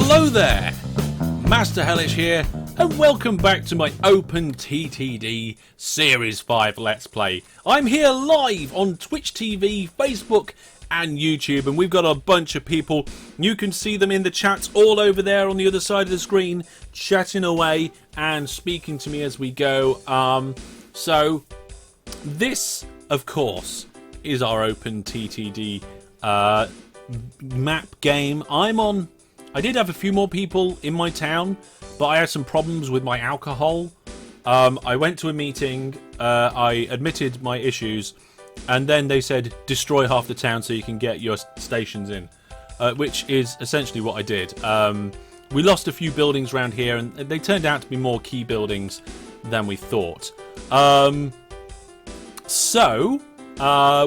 Hello there, Master Hellish here, and welcome back to my OpenTTD Series 5 Let's Play. I'm here live on Twitch TV, Facebook and YouTube, and we've got a bunch of people. You can see them in the chats all over there on the other side of the screen, chatting away and speaking to me as we go. So this, of course, is our OpenTTD map game. I did have a few more people in my town, but I had some problems with my alcohol. I went to a meeting, I admitted my issues, and then they said destroy half the town so you can get your stations in, which is essentially what I did. We lost a few buildings around here, and they turned out to be more key buildings than we thought.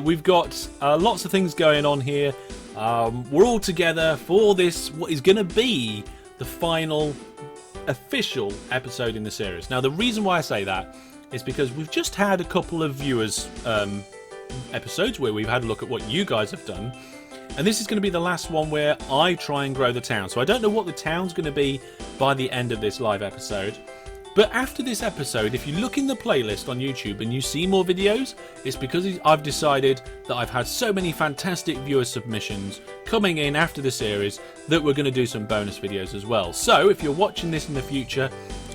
We've got lots of things going on here. We're all together for this, what is going to be the final official episode in the series. Now, the reason why I say that is because we've just had a couple of viewers episodes where we've had a look at what you guys have done, and this is going to be the last one where I try and grow the town. So I don't know what the town's going to be by the end of this live episode. But after this episode, if you look in the playlist on YouTube and you see more videos, it's because I've decided that I've had so many fantastic viewer submissions coming in after the series that we're going to do some bonus videos as well. So if you're watching this in the future,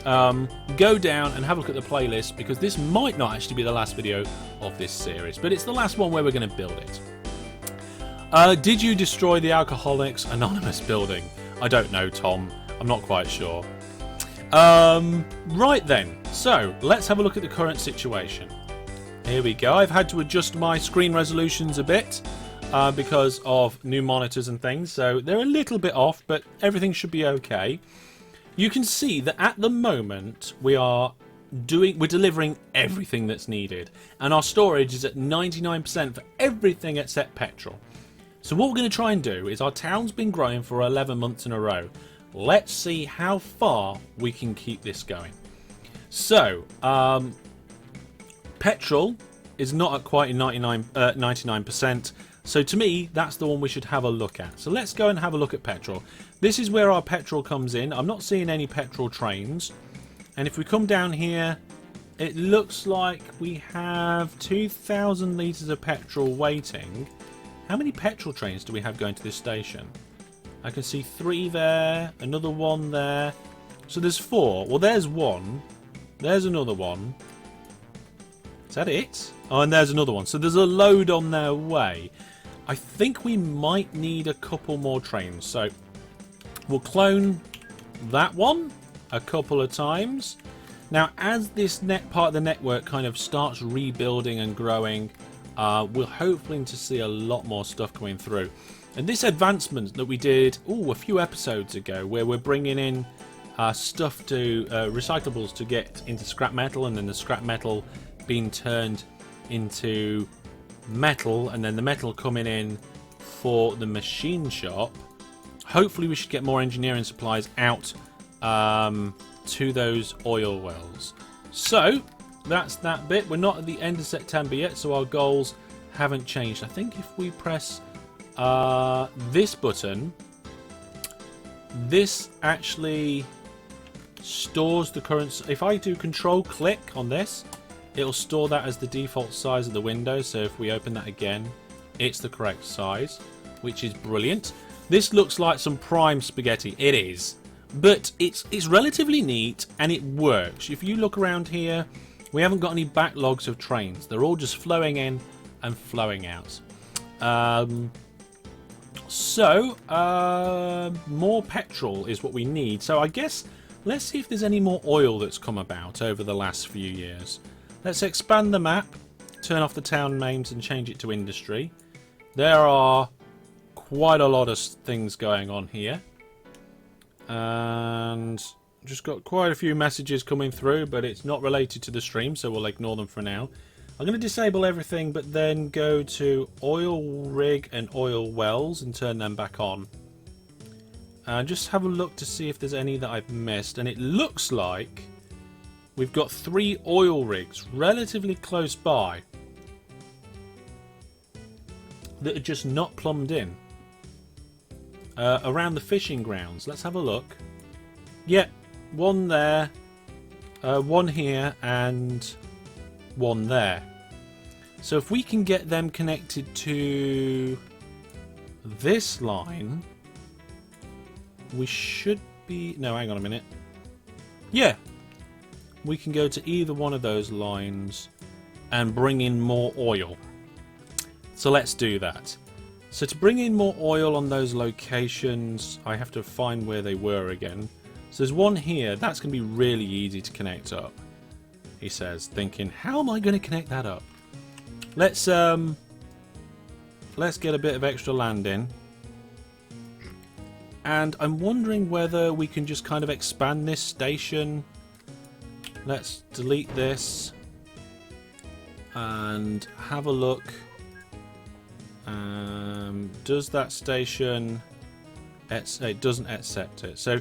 go down and have a look at the playlist, because this might not actually be the last video of this series, but it's the last one where we're going to build it. Did you destroy the Alcoholics Anonymous building? I don't know, Tom. I'm not quite sure. Right then, so let's have a look at the current situation. Here we go. I've had to adjust my screen resolutions a bit because of new monitors and things, so they're a little bit off, but everything should be okay. You can see that at the moment we're delivering everything that's needed, and our storage is at 99% for everything except petrol. So what we're going to try and do is, our town's been growing for 11 months in a row. Let's see how far we can keep this going. So, petrol is not at quite 99%. So to me, that's the one we should have a look at. So let's go and have a look at petrol. This is where our petrol comes in. I'm not seeing any petrol trains. And if we come down here, it looks like we have 2,000 litres of petrol waiting. How many petrol trains do we have going to this station? I can see 3 there, another 1 there. So there's 4. Well, there's 1. There's another 1. Is that it? Oh, and there's another 1. So there's a load on their way. I think we might need a couple more trains. So we'll clone that one a couple of times. Now, as this part of the network kind of starts rebuilding and growing, we're hoping to see a lot more stuff coming through. And this advancement that we did a few episodes ago, where we're bringing in stuff to recyclables to get into scrap metal, and then the scrap metal being turned into metal, and then the metal coming in for the machine shop. Hopefully we should get more engineering supplies out to those oil wells. So that's that bit. We're not at the end of September yet, so our goals haven't changed. I think if we press this button, this actually stores the current. If I do control click on this, it'll store that as the default size of the window. So if we open that again, it's the correct size, which is brilliant. This looks like some prime spaghetti. It is, but it's relatively neat and it works. If you look around here, we haven't got any backlogs of trains. They're all just flowing in and flowing out. More petrol is what we need. So I guess let's see if there's any more oil that's come about over the last few years. Let's expand the map, turn off the town names and change it to industry. There are quite a lot of things going on here. And just got quite a few messages coming through, but it's not related to the stream, so we'll ignore them for now. I'm going to disable everything, but then go to oil rig and oil wells and turn them back on. And just have a look to see if there's any that I've missed. And it looks like we've got 3 oil rigs relatively close by that are just not plumbed in. around the fishing grounds. Let's have a look. Yeah, one there, one here, and one there. So if we can get them connected to this line, we should be... No, hang on a minute. Yeah, we can go to either one of those lines and bring in more oil. So let's do that. So to bring in more oil on those locations, I have to find where they were again. So there's one here. That's going to be really easy to connect up, he says, thinking, how am I going to connect that up? Let's get a bit of extra land in. And I'm wondering whether we can just kind of expand this station. Let's delete this and have a look. Does that station... It doesn't accept it. So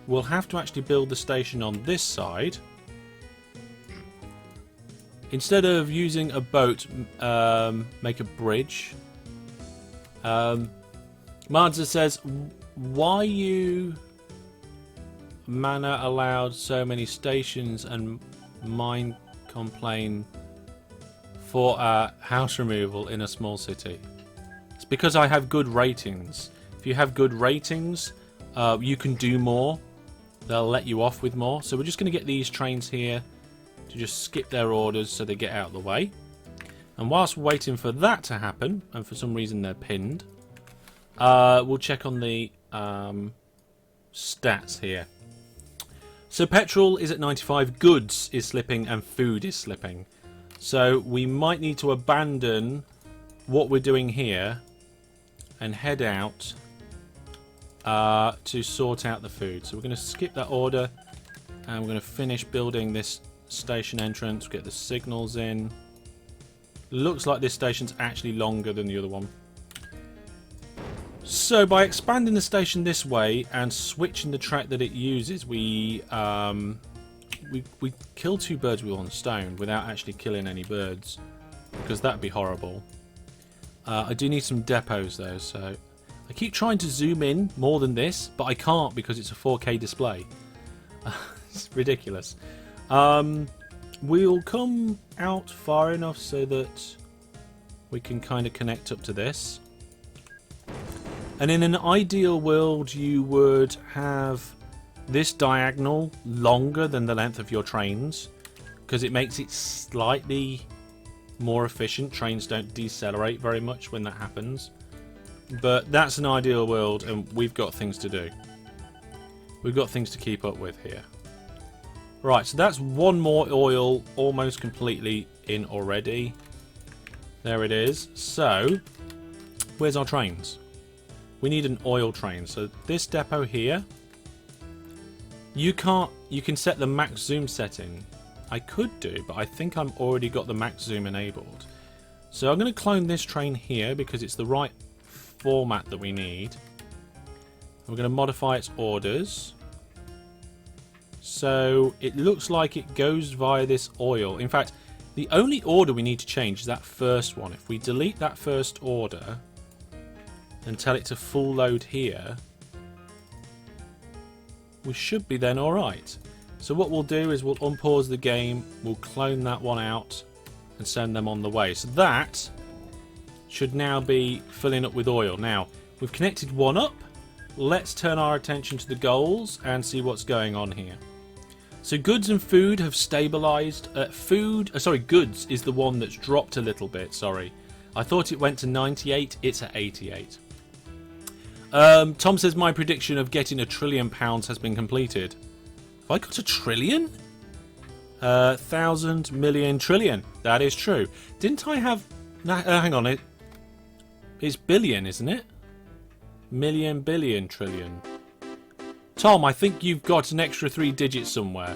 we'll have to actually build the station on this side. Instead of using a boat, make a bridge. Marza says, why you mana allowed so many stations and mine complain for house removal in a small city? It's because I have good ratings. If you have good ratings, you can do more. They'll let you off with more. So we're just going to get these trains here to just skip their orders so they get out of the way. And whilst we're waiting for that to happen, and for some reason they're pinned, we'll check on the stats here. So petrol is at 95, goods is slipping, and food is slipping. So we might need to abandon what we're doing here and head out to sort out the food. So we're going to skip that order and we're going to finish building this station entrance, get the signals in. Looks like this station's actually longer than the other one. So by expanding the station this way and switching the track that it uses, we kill two birds with one stone without actually killing any birds, because that'd be horrible. I do need some depots though, so I keep trying to zoom in more than this, but I can't because it's a 4K display. It's ridiculous. We'll come out far enough so that we can kind of connect up to this. And in an ideal world, you would have this diagonal longer than the length of your trains, because it makes it slightly more efficient. Trains don't decelerate very much when that happens. But that's an ideal world, and we've got things to do. We've got things to keep up with here. Right, so that's one more oil almost completely in already. There it is. So, where's our trains? We need an oil train. So this depot here, you can set the max zoom setting. I could do, but I think I'm already got the max zoom enabled. So I'm going to clone this train here because it's the right format that we need. We're going to modify its orders. So it looks like it goes via this oil. In fact, the only order we need to change is that first one. If we delete that first order and tell it to full load here, we should be then alright. So what we'll do is we'll unpause the game, we'll clone that one out and send them on the way. So that should now be filling up with oil. Now, we've connected one up. Let's turn our attention to the goals and see what's going on here. So goods and food have stabilized. Goods is the one that's dropped a little bit, sorry. I thought it went to 98, it's at 88. Tom says my prediction of getting £1 trillion has been completed. Have I got £1 trillion? 1,000 million trillion. That is true. Didn't I have... hang on. It's billion, isn't it? Million, billion, trillion. Tom, I think you've got an extra 3 digits somewhere.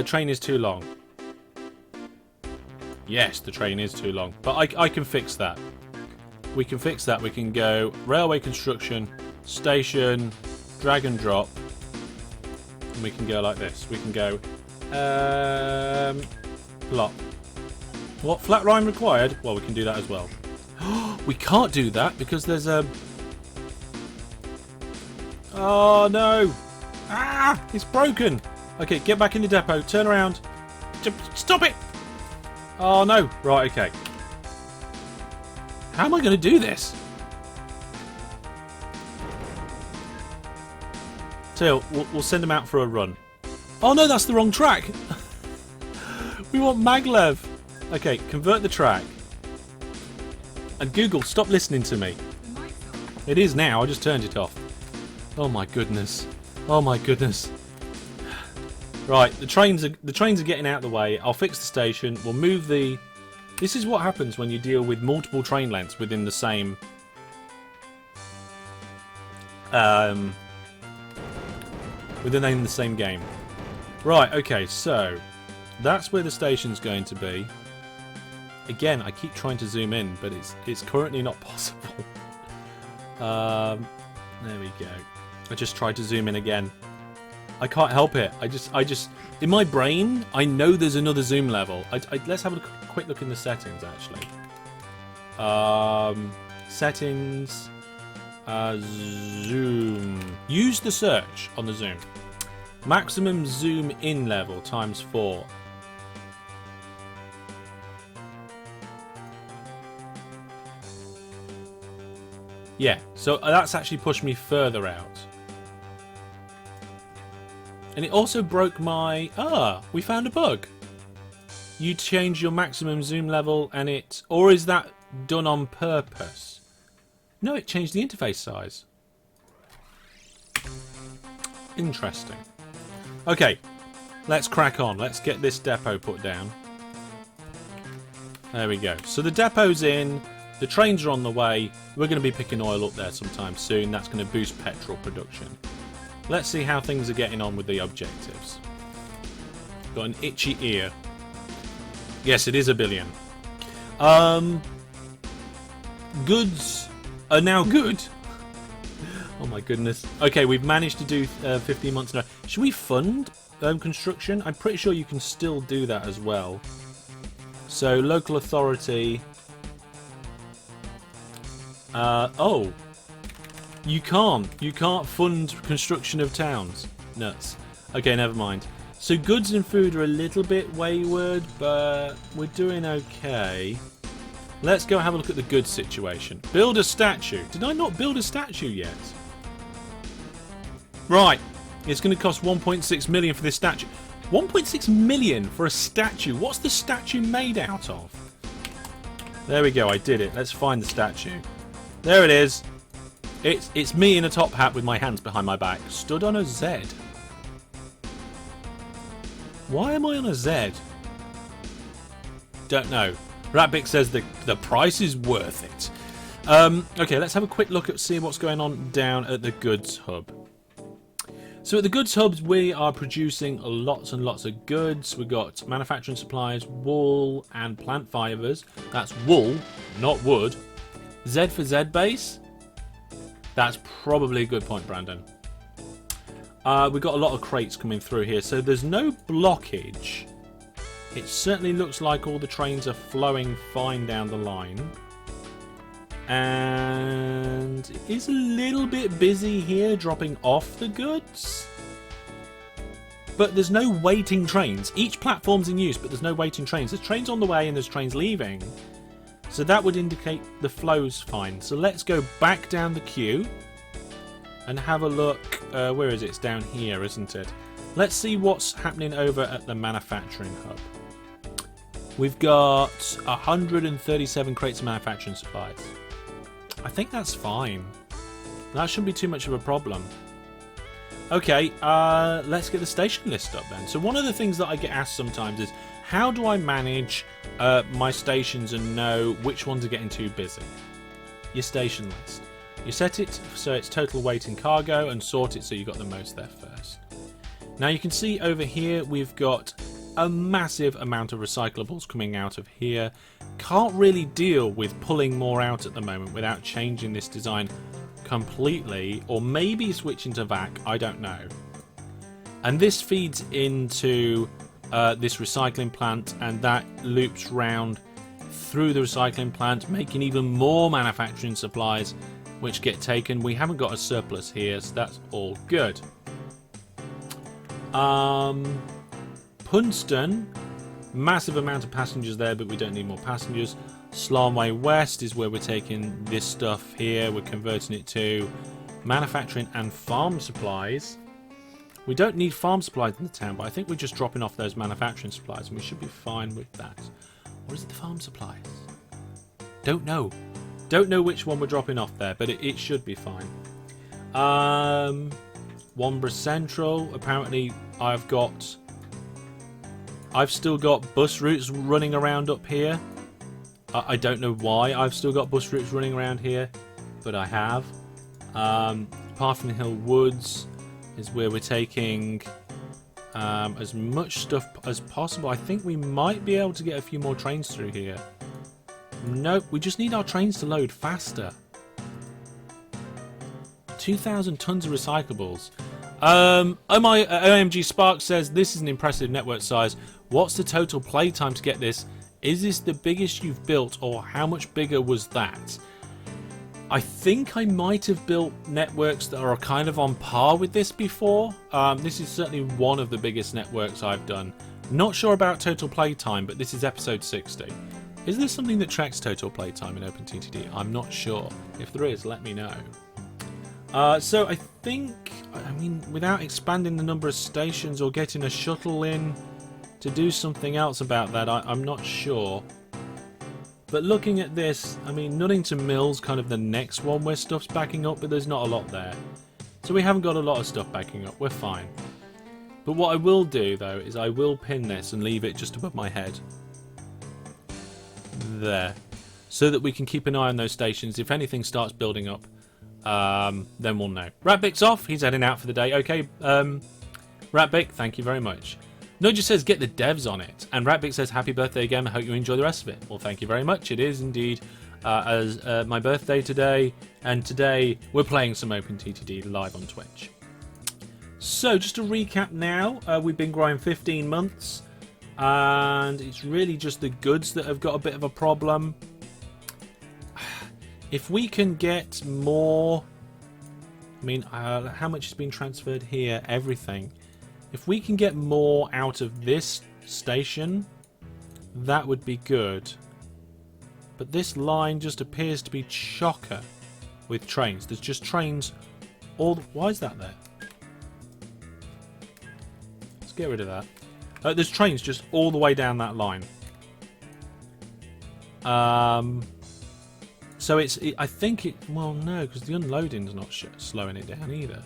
Train is too long. Yes, the train is too long. But I can fix that. We can fix that. We can go railway construction, station, drag and drop. And we can go like this. We can go plot. What, flat rhyme required? Well, we can do that as well. We can't do that because there's a... Oh no! Ah! It's broken! Okay, get back in the depot. Turn around. Stop it! Oh no! Right, okay. How am I going to do this? So we'll send them out for a run. Oh no, that's the wrong track. We want maglev. Okay, convert the track. And Google, stop listening to me. It is now. I just turned it off. Oh my goodness. Oh my goodness. Right, the trains are getting out of the way. I'll fix the station. We'll move the. This is what happens when you deal with multiple train lengths within the same. Within the same game. Right, okay, so that's where the station's going to be. Again, I keep trying to zoom in, but it's currently not possible. There we go. I just tried to zoom in again. I can't help it. I just in my brain, I know there's another zoom level. Let's have a quick look in the settings, actually. Settings. Zoom. Use the search on the zoom. Maximum zoom in level ×4. Yeah, so that's actually pushed me further out. And it also broke my... we found a bug. You change your maximum zoom level and it... Or is that done on purpose? No, it changed the interface size. Interesting. Okay, let's crack on. Let's get this depot put down. There we go. So the depot's in. The trains are on the way. We're going to be picking oil up there sometime soon. That's going to boost petrol production. Let's see how things are getting on with the objectives. Got an itchy ear. Yes, it is a billion. Goods are now good. Oh my goodness. Okay, we've managed to do 15 months now. Should we fund construction? I'm pretty sure you can still do that as well. So, local authority. Oh. You can't. You can't fund construction of towns. Nuts. Okay, never mind. So, goods and food are a little bit wayward, but we're doing okay. Let's go have a look at the goods situation. Build a statue. Did I not build a statue yet? Right. It's going to cost 1.6 million for this statue. 1.6 million for a statue. What's the statue made out of? There we go. I did it. Let's find the statue. There it is. It's me in a top hat with my hands behind my back. Stood on a Z. Why am I on a Z? Don't know. Ratbix says the price is worth it. Okay, let's have a quick look at see what's going on down at the goods hub. So at the goods hubs, we are producing lots and lots of goods. We've got manufacturing supplies, wool, and plant fibers. That's wool, not wood. Z for zBase. That's probably a good point, Brandon. We've got a lot of crates coming through here, so there's no blockage. It certainly looks like all the trains are flowing fine down the line. And it is a little bit busy here dropping off the goods. But there's no waiting trains. Each platform's in use, but there's no waiting trains. There's trains on the way and there's trains leaving. So that would indicate the flow's fine. So let's go back down the queue and have a look. Where is it? It's down here, isn't it? Let's see what's happening over at the manufacturing hub. We've got 137 crates of manufacturing supplies. I think that's fine. That shouldn't be too much of a problem. Okay, let's get the station list up then. So one of the things that I get asked sometimes is, how do I manage my stations and know which ones are getting too busy? Your station list. You set it so it's total weight and cargo and sort it so you got the most there first. Now you can see over here we've got a massive amount of recyclables coming out of here. Can't really deal with pulling more out at the moment without changing this design completely, or maybe switching to VAC, I don't know. And this feeds into this recycling plant, and that loops round through the recycling plant, making even more manufacturing supplies, which get taken. We haven't got a surplus here, so that's all good. Punston, massive amount of passengers there, but we don't need more passengers. Slanway West is where we're taking this stuff here. We're converting it to manufacturing and farm supplies. We don't need farm supplies in the town, but I think we're just dropping off those manufacturing supplies, and we should be fine with that. Or is it the farm supplies? Don't know. Don't know which one we're dropping off there, but it should be fine. Wanborough Central. Apparently, I've still got bus routes running around up here. I don't know why I've still got bus routes running around here, but I have. Parfin Hill Woods is where we're taking as much stuff as possible. I think we might be able to get a few more trains through here. Nope, we just need our trains to load faster. 2,000 tons of recyclables. OMG Spark says, this is an impressive network size. What's the total playtime to get this? Is this the biggest you've built, or how much bigger was that? I think I might have built networks that are kind of on par with this before. This is certainly one of the biggest networks I've done. Not sure about total playtime, but this is episode 60. Is there something that tracks total playtime in OpenTTD? I'm not sure. If there is, let me know. So I think, I mean, without expanding the number of stations or getting a shuttle in to do something else about that, I'm not sure. But looking at this, I mean, Nuddington Mill's kind of the next one where stuff's backing up, but there's not a lot there. So we haven't got a lot of stuff backing up, we're fine. But what I will do, though, is I will pin this and leave it just above my head. There. So that we can keep an eye on those stations. If anything starts building up, then we'll know. Ratbic's off, he's heading out for the day. Okay, Ratbic, thank you very much. Nudge says, get the devs on it. And Ratbic says, happy birthday again. I hope you enjoy the rest of it. Well, thank you very much. It is indeed my birthday today. And today we're playing some OpenTTD live on Twitch. So, just to recap now, we've been growing 15 months. And it's really just the goods that have got a bit of a problem. If we can get more... I mean, how much has been transferred here? Everything. If we can get more out of this station, that would be good. But this line just appears to be chocker with trains. There's just trains all... Why is that there? Let's get rid of that. There's trains just all the way down that line. So I think it... Well, no, because the unloading's not slowing it down either.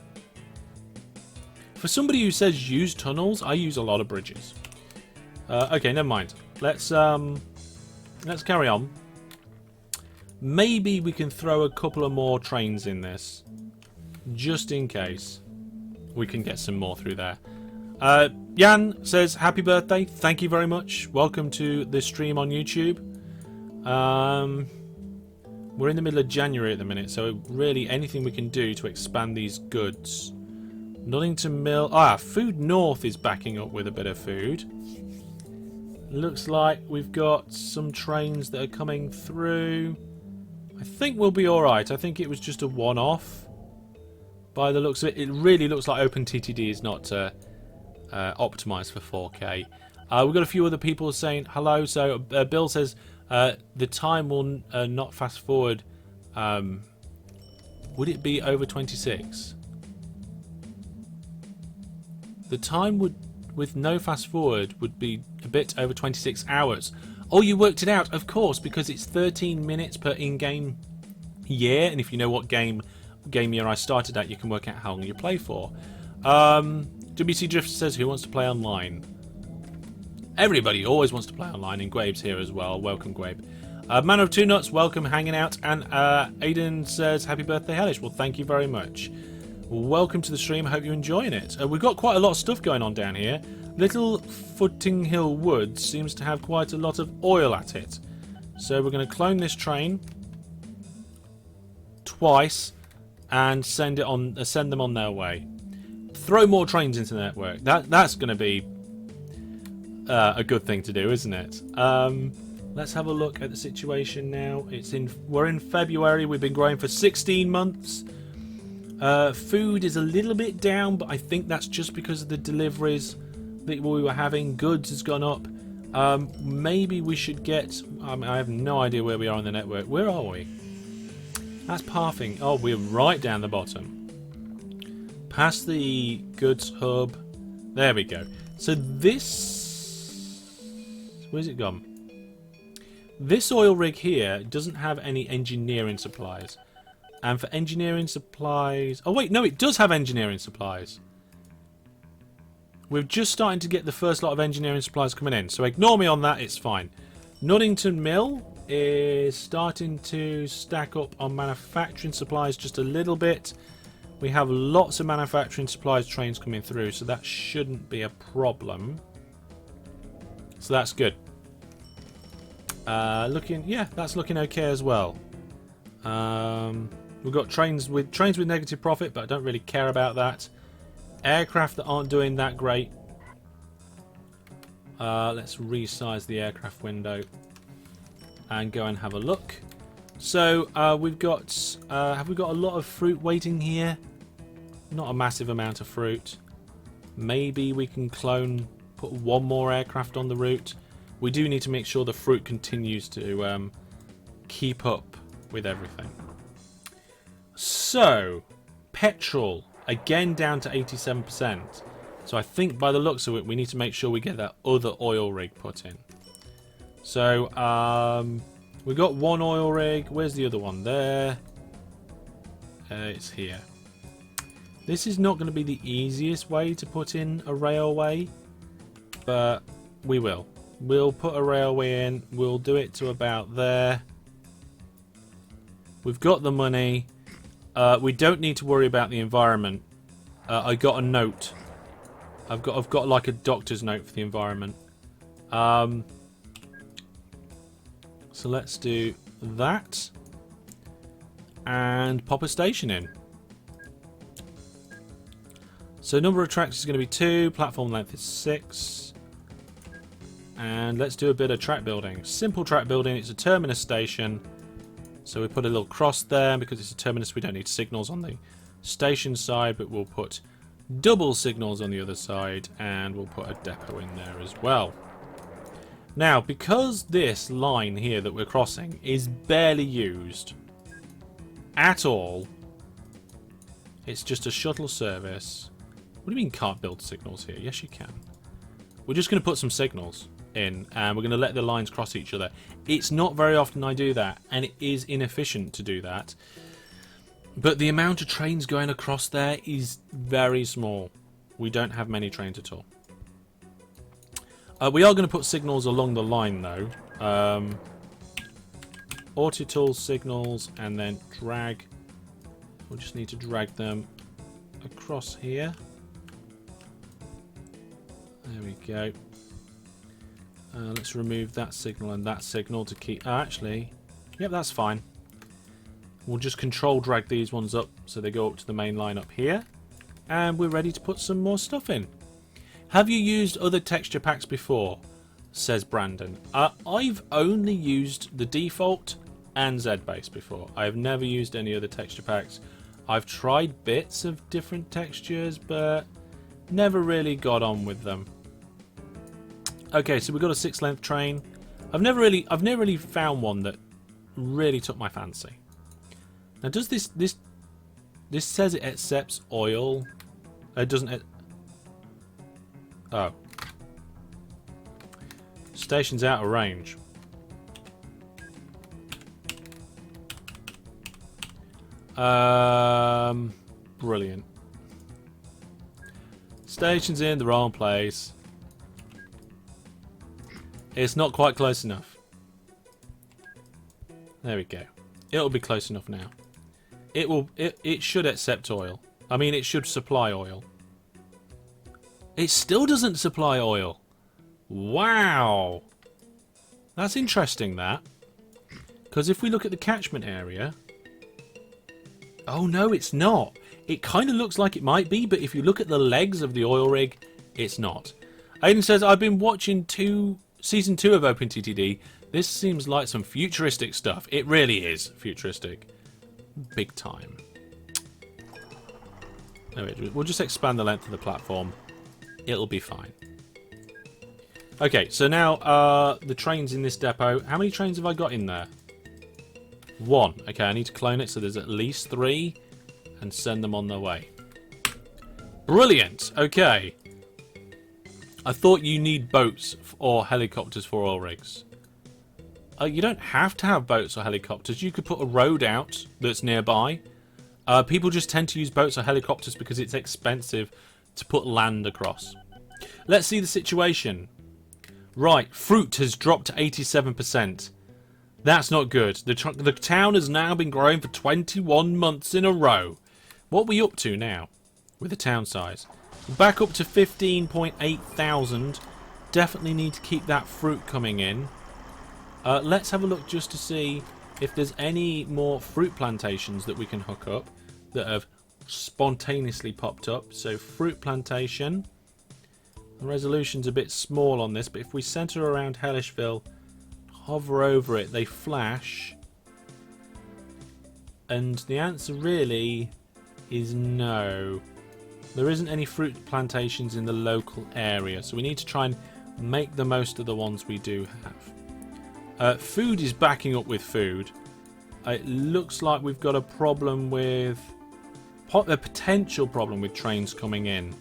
For somebody who says use tunnels, I use a lot of bridges. Okay, never mind. Let's carry on. Maybe we can throw a couple of more trains in this, just in case we can get some more through there. Jan says happy birthday. Thank you very much. Welcome to the stream on YouTube. We're in the middle of January at the minute, so really anything we can do to expand these goods. Nuddington Mill. Food North is backing up with a bit of food. Looks like we've got some trains that are coming through. I think we'll be alright. I think it was just a one-off. By the looks of it, it really looks like OpenTTD is not optimised for 4K. We've got a few other people saying hello. So Bill says the time will not fast forward. Would it be over 26? The time would, with no fast forward, would be a bit over 26 hours. Oh, you worked it out, of course, because it's 13 minutes per in-game year, and if you know what game year I started at, you can work out how long you play for. WC Drift says, who wants to play online? Everybody always wants to play online, and Gwabe's here as well. Welcome, Gwabe. Man of Two Nuts, welcome, hanging out. And Aiden says, happy birthday, Hellish. Well, thank you very much. Welcome to the stream. I hope you're enjoying it. We've got quite a lot of stuff going on down here. Little Footing Hill Woods seems to have quite a lot of oil at it. So we're going to clone this train twice and send them on their way. Throw more trains into the network. That's going to be a good thing to do, isn't it? Let's have a look at the situation now. We're in February. We've been growing for 16 months. Food is a little bit down, but I think that's just because of the deliveries that we were having. Goods has gone up. Maybe we should get... I have no idea where we are on the network. Where are we? That's pathing. Oh, we're right down the bottom. Past the goods hub. There we go. So this... Where's it gone? This oil rig here doesn't have any engineering supplies. And for engineering supplies... Oh wait, no, it does have engineering supplies. We're just starting to get the first lot of engineering supplies coming in. So ignore me on that, it's fine. Nuddington Mill is starting to stack up on manufacturing supplies just a little bit. We have lots of manufacturing supplies trains coming through, so that shouldn't be a problem. So that's good. That's looking okay as well. We've got trains with negative profit, but I don't really care about that. Aircraft that aren't doing that great. Let's resize the aircraft window and go and have a look. So we've got have we got a lot of fruit waiting here? Not a massive amount of fruit. Maybe we can put one more aircraft on the route. We do need to make sure the fruit continues to keep up with everything. So petrol again down to 87%. So I think by the looks of it, we need to make sure we get that other oil rig put in. So we got one oil rig. Where's the other one? There. It's here. This is not going to be the easiest way to put in a railway, but we will. We'll put a railway in. We'll do it to about there. We've got the money. We don't need to worry about the environment. I got a note. I've got like a doctor's note for the environment. So let's do that and pop a station in. So number of tracks is going to be 2. Platform length is 6. And let's do a bit of track building. Simple track building. It's a terminus station. So we put a little cross there. Because it's a terminus, we don't need signals on the station side, but we'll put double signals on the other side, and we'll put a depot in there as well. Now, because this line here that we're crossing is barely used at all, it's just a shuttle service. What do you mean can't build signals here? Yes, you can. We're just going to put some signals in, and we're going to let the lines cross each other. It's not very often I do that, and it is inefficient to do that. But the amount of trains going across there is very small. We don't have many trains at all. We are going to put signals along the line, though. Auto tool signals, and then drag. We'll just need to drag them across here. There we go. Let's remove that signal and that signal to keep... actually, yep, that's fine. We'll just control drag these ones up so they go up to the main line up here. And we're ready to put some more stuff in. Have you used other texture packs before? Says Brandon. I've only used the default and zBase before. I've never used any other texture packs. I've tried bits of different textures, but never really got on with them. Okay, so we've got a 6-length train. I've never really found one that really took my fancy. Now, does this says it accepts oil? It doesn't. Oh, station's out of range. Brilliant. Station's in the wrong place. It's not quite close enough. There we go. It'll be close enough now. It should accept oil. I mean, it should supply oil. It still doesn't supply oil. Wow. That's interesting, that. Because if we look at the catchment area... Oh, no, it's not. It kind of looks like it might be, but if you look at the legs of the oil rig, it's not. Aiden says, I've been watching Season 2 of OpenTTD. This seems like some futuristic stuff. It really is futuristic. Big time. Anyway, we'll just expand the length of the platform. It'll be fine. Okay, so now the trains in this depot. How many trains have I got in there? 1. Okay, I need to clone it so there's at least 3 and send them on their way. Brilliant. Okay. I thought you need boats or helicopters for oil rigs. You don't have to have boats or helicopters. You could put a road out that's nearby. People just tend to use boats or helicopters because it's expensive to put land across. Let's see the situation. Right, fruit has dropped to 87%. That's not good. The town has now been growing for 21 months in a row. What are we up to now with the town size? Back up to 15.8 thousand. Definitely need to keep that fruit coming in. Let's have a look just to see if there's any more fruit plantations that we can hook up that have spontaneously popped up. So fruit plantation. The resolution's a bit small on this, but if we centre around Hellishville, hover over it, they flash. And the answer really is no. There isn't any fruit plantations in the local area, so we need to try and make the most of the ones we do have. Food is backing up with food. It looks like we've got a problem with... a potential problem with trains coming in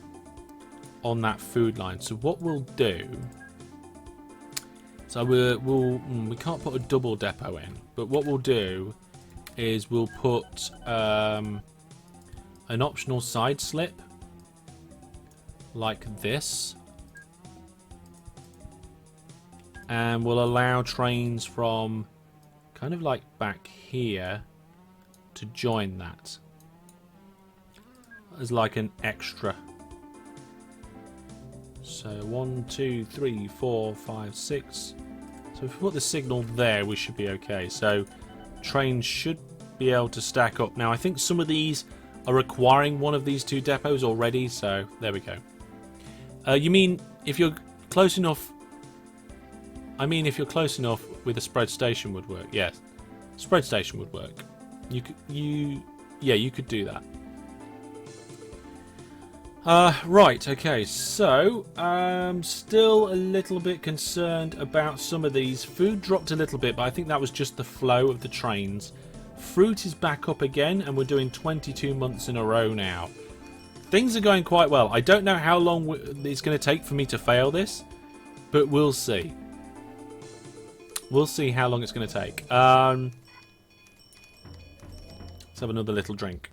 on that food line. So what we'll do... So we can't put a double depot in, but what we'll do is we'll put an optional side slip like this, and we'll allow trains from kind of like back here to join that as like an extra. So 1, 2, 3, 4, 5, 6. So if we put the signal there, we should be okay. So trains should be able to stack up. Now I think some of these are requiring one of these 2 depots already, so there we go. You mean if you're close enough? I mean if you're close enough with a spread station would work. Yes, spread station would work. You could do that. Right, okay, so still a little bit concerned about some of these. Food dropped a little bit, but I think that was just the flow of the trains. Fruit is back up again, and we're doing 22 months in a row now. Things are going quite well. I don't know how long it's going to take for me to fail this, but we'll see. We'll see how long it's going to take. Let's have another little drink.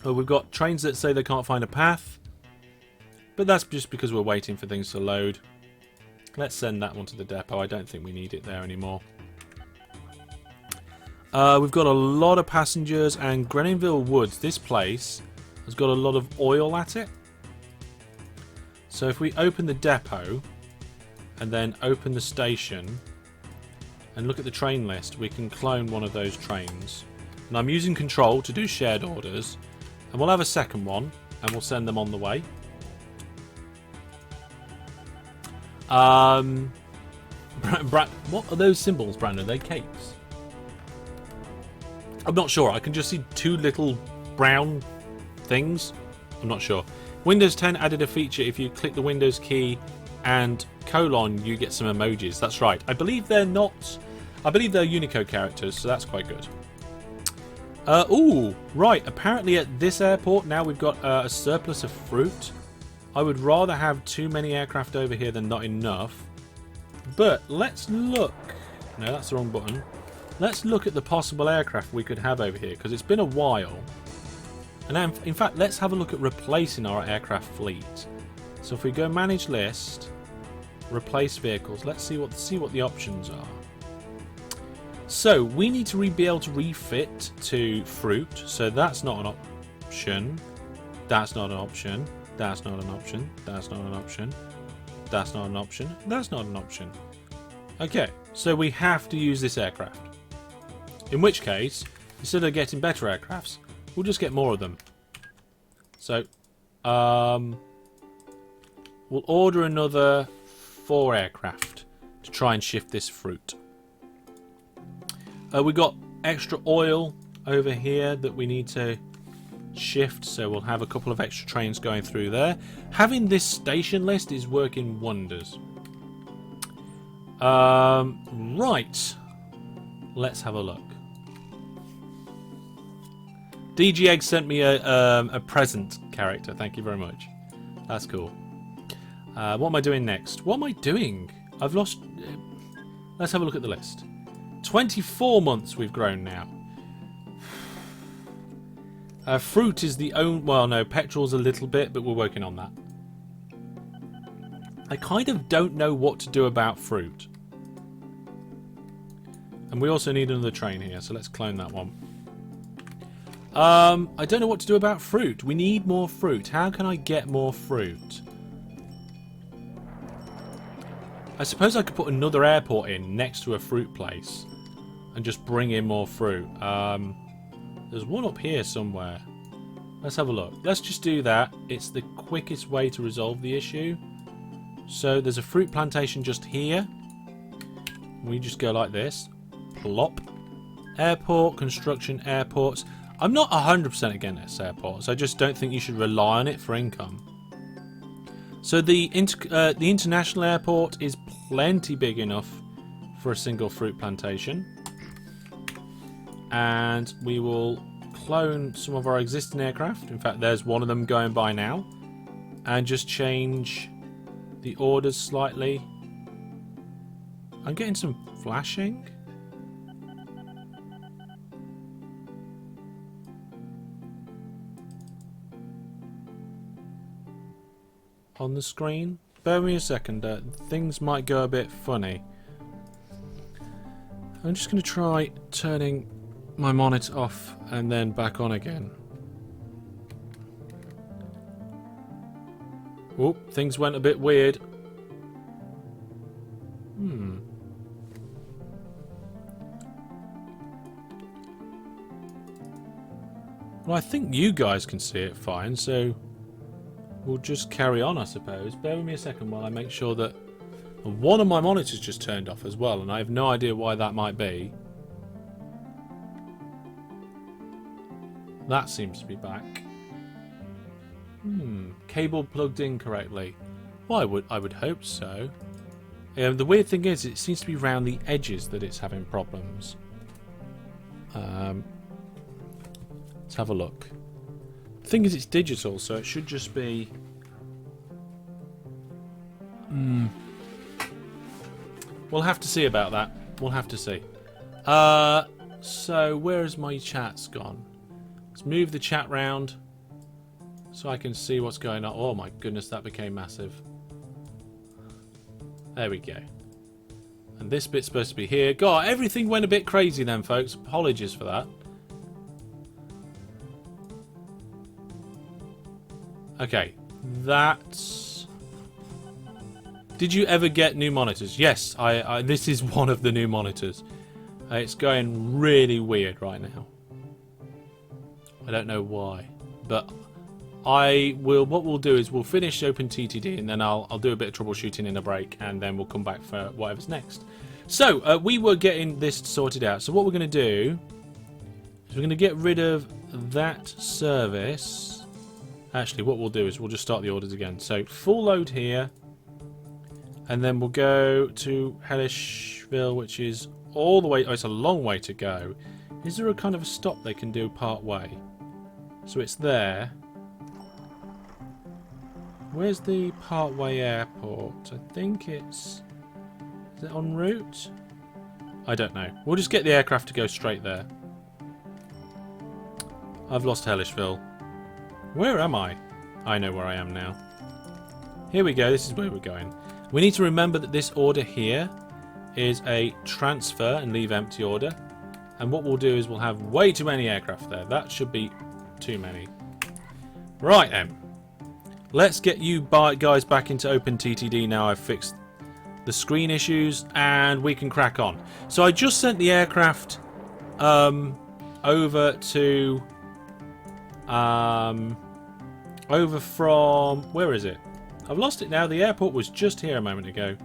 Well, we've got trains that say they can't find a path, but that's just because we're waiting for things to load. Let's send that one to the depot. I don't think we need it there anymore. We've got a lot of passengers, and Grenville Woods, this place, has got a lot of oil at it. So if we open the depot and then open the station and look at the train list, we can clone one of those trains. And I'm using control to do shared orders, and we'll have a second one and we'll send them on the way. What are those symbols, Brandon? Are they capes? I'm not sure. I can just see 2 little brown things. I'm not sure. Windows 10 added a feature. If you click the Windows key and colon, you get some emojis. That's right. I believe they're not... I believe they're Unicode characters, so that's quite good. Ooh, right. Apparently at this airport now we've got a surplus of fruit. I would rather have too many aircraft over here than not enough. But let's look. No, that's the wrong button. Let's look at the possible aircraft we could have over here, because it's been a while. And in fact, let's have a look at replacing our aircraft fleet. So if we go manage list, replace vehicles, let's see what the options are. So we need to be able to refit to fruit. So that's not an option. That's not an option. That's not an option. That's not an option. That's not an option. That's not an option. Okay, so we have to use this aircraft. In which case, instead of getting better aircrafts, we'll just get more of them. So, we'll order another 4 aircraft to try and shift this fruit. We got extra oil over here that we need to shift, so we'll have a couple of extra trains going through there. Having this station list is working wonders. Right, let's have a look. DG Egg sent me a present character. Thank you very much. That's cool. What am I doing next? What am I doing? I've lost... let's have a look at the list. 24 months we've grown now. Fruit is the only... well, no, petrol's a little bit, but we're working on that. I kind of don't know what to do about fruit. And we also need another train here, so let's clone that one. I don't know what to do about fruit. We need more fruit. How can I get more fruit? I suppose I could put another airport in next to a fruit place and just bring in more fruit. There's one up here somewhere. Let's have a look. Let's just do that. It's the quickest way to resolve the issue. So there's a fruit plantation just here. We just go like this. Plop. Airport, construction, airports. I'm not 100% against airports. I just don't think you should rely on it for income. So the international airport is plenty big enough for a single fruit plantation. And we will clone some of our existing aircraft. In fact, there's one of them going by now. And just change the orders slightly. I'm getting some flashing. On the screen. Bear with me a second. Things might go a bit funny. I'm just going to try turning my monitor off and then back on again. Oh, things went a bit weird. Well, I think you guys can see it fine, so we'll just carry on, I suppose. Bear with me a second while I make sure that one of my monitors just turned off as well, and I have no idea why that might be. That seems to be back. Cable plugged in correctly. Well, I would hope so. The weird thing is, it seems to be around the edges that it's having problems. Let's have a look. The thing is, it's digital, so it should just be... We'll have to see about that. We'll have to see. So, where has my chat's gone? Let's move the chat round so I can see what's going on. Oh my goodness, that became massive. There we go. And this bit's supposed to be here. God, everything went a bit crazy then, folks. Apologies for that. Okay, that's... Did you ever get new monitors? Yes, this is one of the new monitors. It's going really weird right now. I don't know why, but what we'll do is we'll finish OpenTTD and then I'll do a bit of troubleshooting in a break and then we'll come back for whatever's next. So, we were getting this sorted out. So what we're going to do is we're going to get rid of that service. Actually, what we'll do is we'll just start the orders again. So, full load here. And then we'll go to Hellishville, which is all the way... Oh, it's a long way to go. Is there a kind of a stop they can do part way? So it's there. Where's the partway airport? I think it's... Is it en route? I don't know. We'll just get the aircraft to go straight there. I've lost Hellishville. Where am I? I know where I am now. Here we go. This is where we're going. We need to remember that this order here is a transfer and leave empty order. And what we'll do is we'll have way too many aircraft there. That should be too many. Right then. Let's get you guys back into OpenTTD now I've fixed the screen issues and we can crack on. So I just sent the aircraft over to... over from... Where is it? I've lost it now. The airport was just here a moment ago.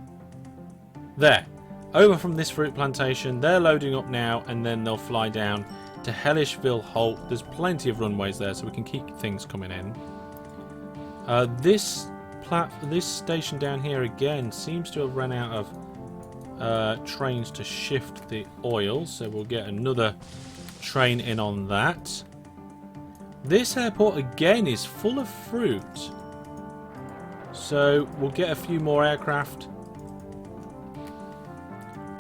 There. Over from this fruit plantation. They're loading up now, and then they'll fly down to Hellishville Holt. There's plenty of runways there, so we can keep things coming in. This station down here again seems to have run out of trains to shift the oil, so we'll get another train in on that. This airport again is full of fruit, so we'll get a few more aircraft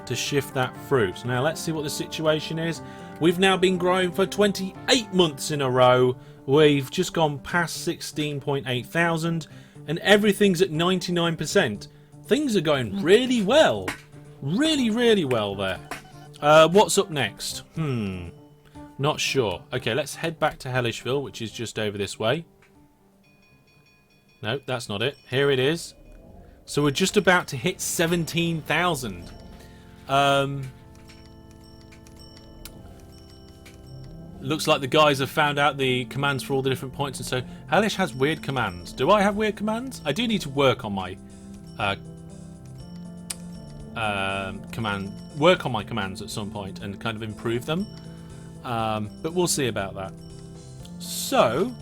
to shift that fruit. Now let's see what the situation is. We've now been growing for 28 months in a row. We've just gone past 16.8 thousand, and everything's at 99%. Things are going really well. Really well there. What's up next? Not sure. Okay, let's head back to Hellishville, which is just over this way. No, that's not it. Here it is. So we're just about to hit 17,000. Looks like the guys have found out the commands for all the different points, and so Hellish has weird commands. Do I have weird commands? I do need to work on my commands at some point and kind of improve them. But we'll see about that. So,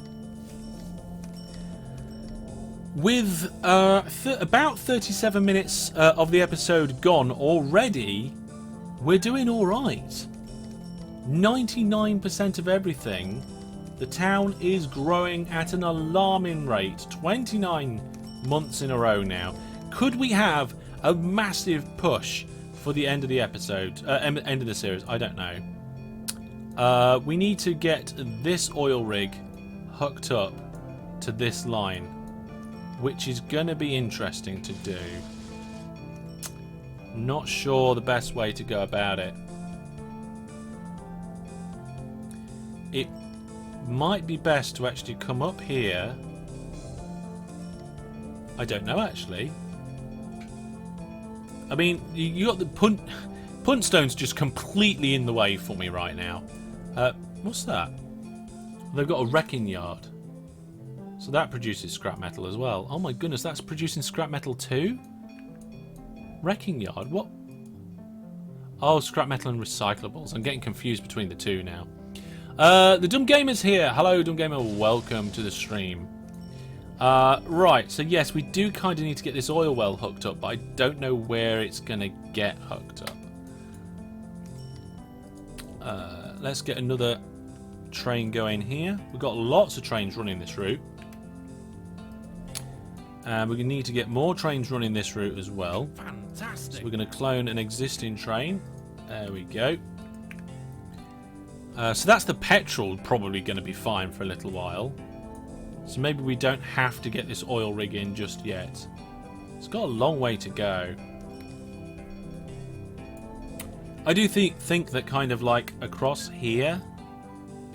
with about 37 minutes of the episode gone already, we're doing all right. 99% of everything. The town is growing at an alarming rate. 29 months in a row now. Could we have a massive push for the end of the episode, end of the series? I don't know. We need to get this oil rig hooked up to this line, which is going to be interesting to do. Not sure the best way to go about it. It might be best to actually come up here. I don't know, actually. I mean, you got the punt stone's just completely in the way for me right now. What's that? They've got a wrecking yard. So that produces scrap metal as well. Oh my goodness, that's producing scrap metal too? Wrecking yard? What? Oh, scrap metal and recyclables. I'm getting confused between the two now. The Dumb Gamer's here. Hello, Dumb Gamer. Welcome to the stream. Right, so yes, we do kind of need to get this oil well hooked up, but I don't know where it's going to get hooked up. Let's get another train going here. We've got lots of trains running this route. And we're going to need to get more trains running this route as well. Fantastic. So we're going to clone an existing train. There we go. So that's the petrol, probably going to be fine for a little while. So maybe we don't have to get this oil rig in just yet. It's got a long way to go. I do think that kind of like across here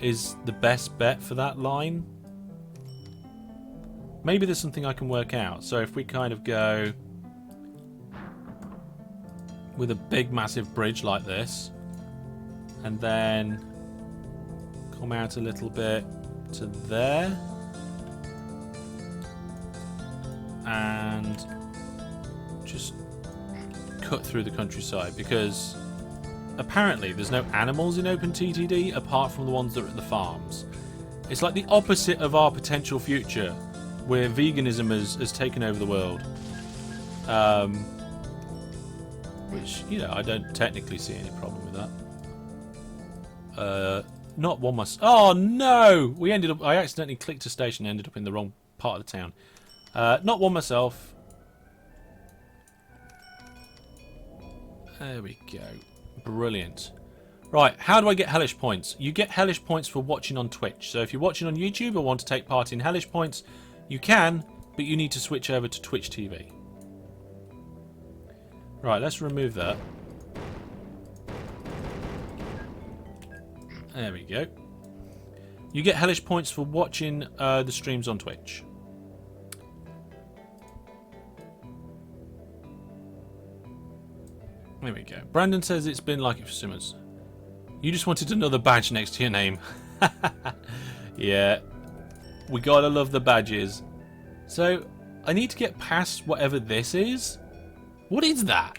is the best bet for that line. Maybe there's something I can work out. So if we kind of go with a big massive bridge like this, and then come out a little bit to there, and just cut through the countryside, because apparently there's no animals in OpenTTD apart from the ones that are at the farms. It's like the opposite of our potential future, where veganism has taken over the world. Which, you know, I don't technically see any problem with that. Not one must. Oh no! I accidentally clicked a station and ended up in the wrong part of the town. Not one myself. There we go. Brilliant. Right, how do I get Hellish points? You get Hellish points for watching on Twitch. So if you're watching on YouTube or want to take part in Hellish points, you can, but you need to switch over to Twitch TV. Right, let's remove that. There we go. You get Hellish points for watching the streams on Twitch. There we go. Brandon says it's been like it for Simmons. You just wanted another badge next to your name. Yeah. We gotta love the badges. So, I need to get past whatever this is. What is that?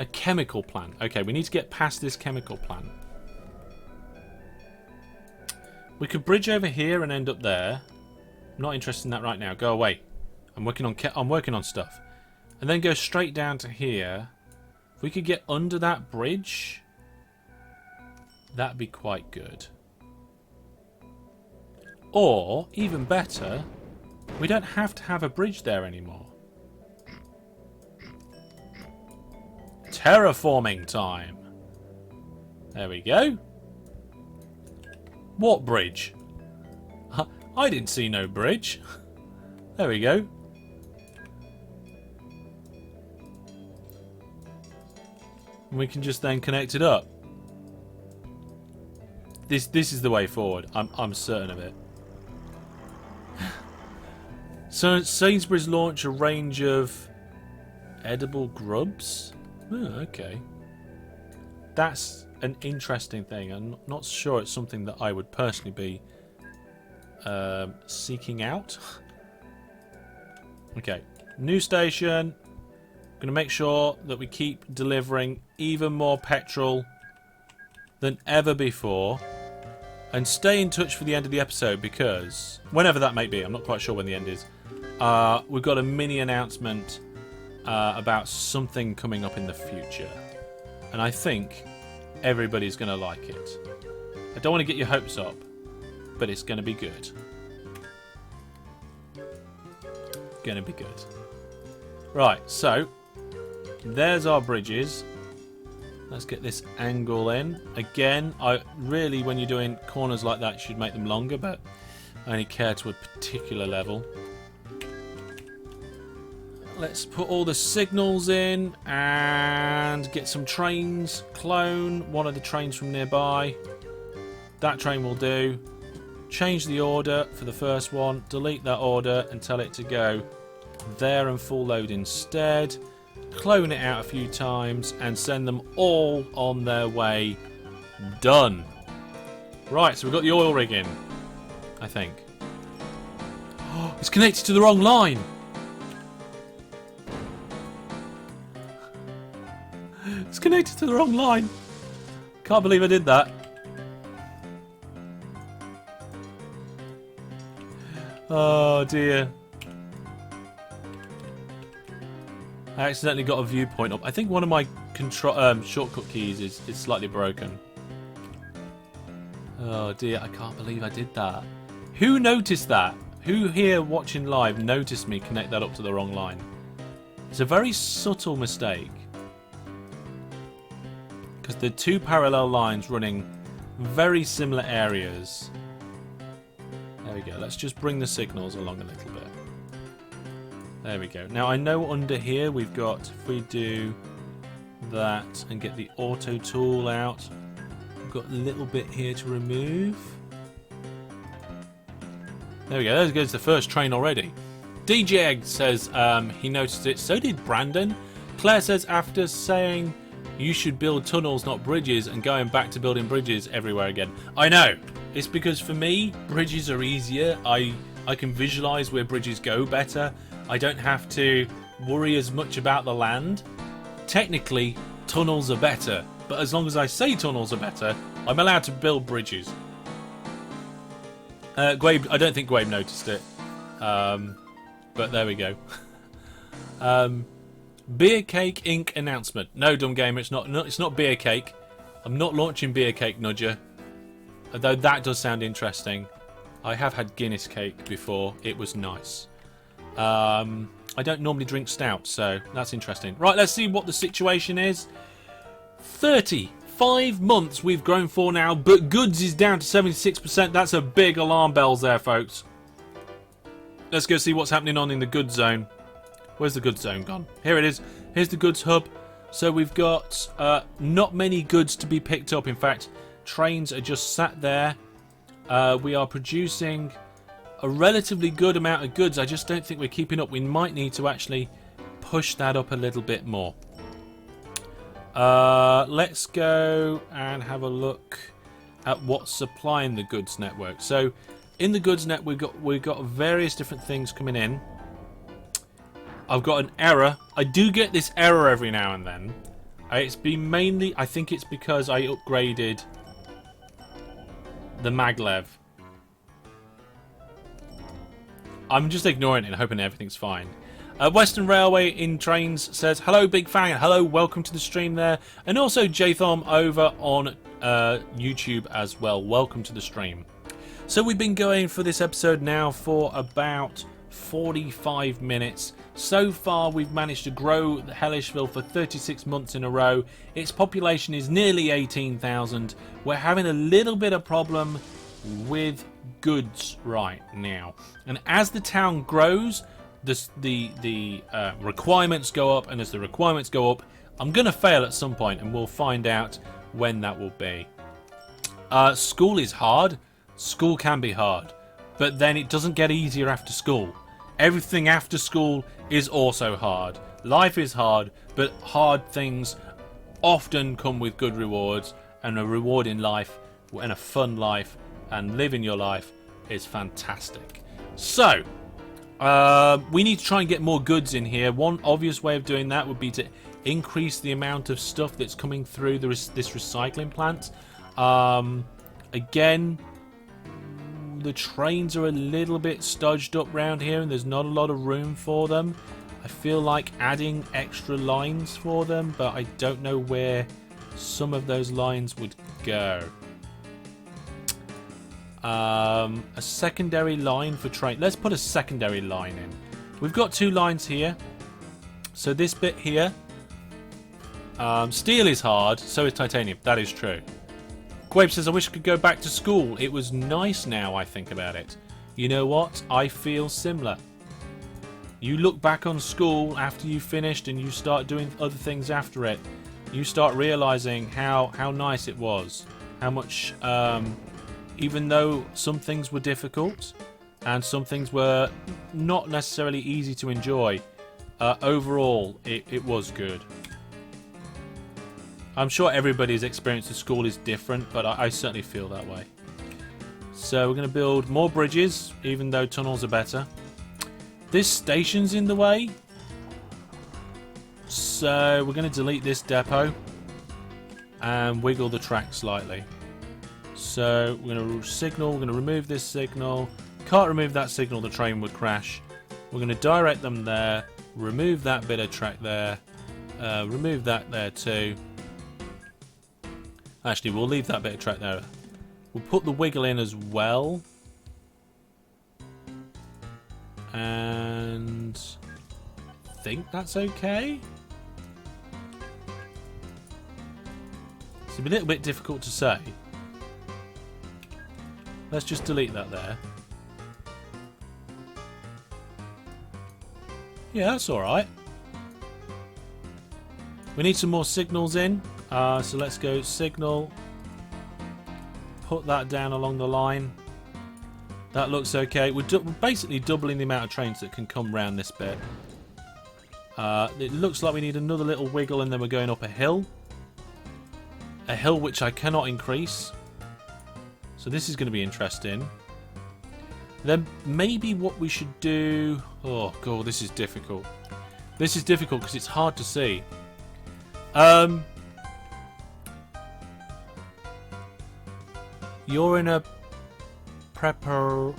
A chemical plant. Okay, we need to get past this chemical plant. We could bridge over here and end up there. I'm not interested in that right now. Go away. I'm working on stuff. And then go straight down to here. If we could get under that bridge, that'd be quite good. Or, even better, we don't have to have a bridge there anymore. Terraforming time. There we go. What bridge? I didn't see no bridge. There we go. We can just then connect it up. This is the way forward. I'm certain of it. So Sainsbury's launch a range of edible grubs. Oh, okay. That's an interesting thing. I'm not sure it's something that I would personally be seeking out. Okay, new station. Going to make sure that we keep delivering even more petrol than ever before. And stay in touch for the end of the episode because, whenever that may be, I'm not quite sure when the end is, we've got a mini announcement about something coming up in the future. And I think everybody's going to like it. I don't want to get your hopes up, but it's going to be good. Going to be good. Right, so there's our bridges. Let's get this angle in. Again, really, when you're doing corners like that, you should make them longer, but I only care to a particular level. Let's put all the signals in and get some trains. Clone one of the trains from nearby. That train will do. Change the order for the first one. Delete that order and tell it to go there and full load instead. Clone it out a few times and send them all on their way. Done. Right, so we've got the oil rig in, I think. Oh, it's connected to the wrong line. It's connected to the wrong line. Can't believe I did that. Oh dear. I accidentally got a viewpoint up. I think one of my shortcut keys is slightly broken. Oh dear, I can't believe I did that. Who noticed that? Who here watching live noticed me connect that up to the wrong line? It's a very subtle mistake. Because they're two parallel lines running very similar areas. There we go. Let's just bring the signals along a little bit. There we go. Now I know under here we've got, if we do that and get the auto tool out, we've got a little bit here to remove. There we go. There goes the first train already. DJ says he noticed it. So did Brandon. Claire says after saying you should build tunnels, not bridges, and going back to building bridges everywhere again. I know. It's because for me, bridges are easier. I can visualize where bridges go better. I don't have to worry as much about the land. Technically, tunnels are better, but as long as I say tunnels are better, I'm allowed to build bridges. Gwabe, I don't think Gwabe noticed it, but there we go. Beer Cake Inc. announcement. No, dumb gamer, it's not Beer Cake. I'm not launching Beer Cake, Nudger. Although that does sound interesting. I have had Guinness cake before. It was nice. I don't normally drink stout, so that's interesting. Right, let's see what the situation is. 35 months we've grown for now, but goods is down to 76%. That's a big alarm bells there, folks. Let's go see what's happening on in the goods zone. Where's the goods zone gone? Here it is. Here's the goods hub. So we've got not many goods to be picked up. In fact, trains are just sat there. We are producing a relatively good amount of goods. I just don't think we're keeping up. We might need to actually push that up a little bit more. Let's go and have a look at what's supplying the goods network. So in the goods net we've got various different things coming in. I've got an error. I do get this error every now and then. It's been mainly, I think it's because I upgraded the maglev. I'm just ignoring it and hoping everything's fine. Western Railway in Trains says, hello Big Fang, hello, welcome to the stream there. And also Jthom over on YouTube as well, welcome to the stream. So we've been going for this episode now for about 45 minutes. So far we've managed to grow Hellishville for 36 months in a row. Its population is nearly 18,000. We're having a little bit of problem with goods right now. And as the town grows, the requirements go up, and as the requirements go up, I'm going to fail at some point, and we'll find out when that will be. School is hard. School can be hard. But then it doesn't get easier after school. Everything after school is also hard. Life is hard, but hard things often come with good rewards, and a rewarding life and a fun life and living your life is fantastic. So, we need to try and get more goods in here. One obvious way of doing that would be to increase the amount of stuff that's coming through this recycling plant. Again, the trains are a little bit stodged up round here and there's not a lot of room for them. I feel like adding extra lines for them, but I don't know where some of those lines would go. A secondary line for train. Let's put a secondary line in. We've got 2 lines here. So this bit here. Steel is hard, so is titanium. That is true. Quabe says, I wish I could go back to school. It was nice now I think about it. You know what? I feel similar. You look back on school after you finished and you start doing other things after it. You start realising how nice it was. How much, even though some things were difficult and some things were not necessarily easy to enjoy, overall it was good. I'm sure everybody's experience of school is different, but I certainly feel that way. So we're going to build more bridges, even though tunnels are better. This station's in the way, so we're going to delete this depot and wiggle the track slightly. So we're going to signal, we're going to remove this signal. Can't remove that signal, the train would crash. We're going to direct them there, remove that bit of track there, remove that there too. Actually, we'll leave that bit of track there. We'll put the wiggle in as well. And I think that's okay. It's a little bit difficult to say. Let's just delete that there. Yeah, that's alright. We need some more signals in. So let's go signal. Put that down along the line. That looks okay. We're basically doubling the amount of trains that can come round this bit. It looks like we need another little wiggle and then we're going up a hill. A hill which I cannot increase. So this is going to be interesting. Then maybe what we should do... Oh, God, this is difficult. This is difficult because it's hard to see. You're in a preparatory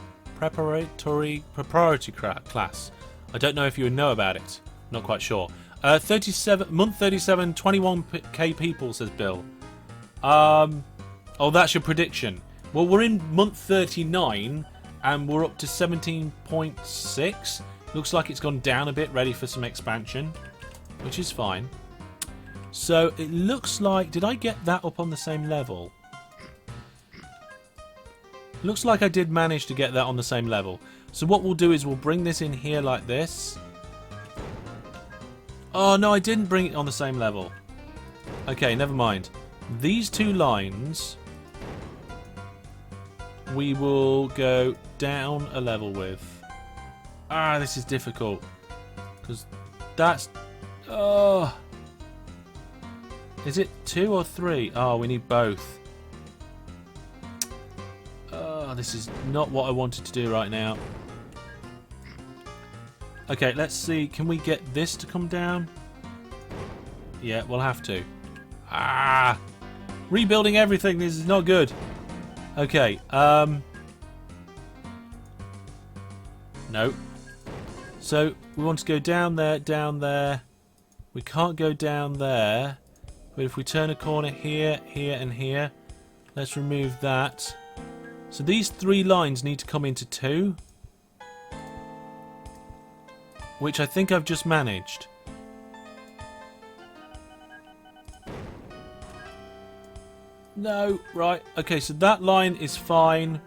class. I don't know if you would know about it. Not quite sure. 37 month 37, 21k people, says Bill. Oh, that's your prediction. Well, we're in month 39 and we're up to 17.6. Looks like it's gone down a bit, ready for some expansion, which is fine. So it looks like, did I get that up on the same level? Looks like I did manage to get that on the same level. So what we'll do is we'll bring this in here like this. Oh no, I didn't bring it on the same level. Okay, never mind. These 2 lines we will go down a level with. Ah, this is difficult. Because that's... Oh... Is it 2 or 3? Oh, we need both. This is not what I wanted to do right now. Okay, let's see. Can we get this to come down? Yeah, we'll have to. Ah! Rebuilding everything, this is not good. Okay, no. So, we want to go down there, down there. We can't go down there. But if we turn a corner here, here, and here, let's remove that. So these 3 lines need to come into 2. Which I think I've just managed. No, right. Okay, so that line is fine.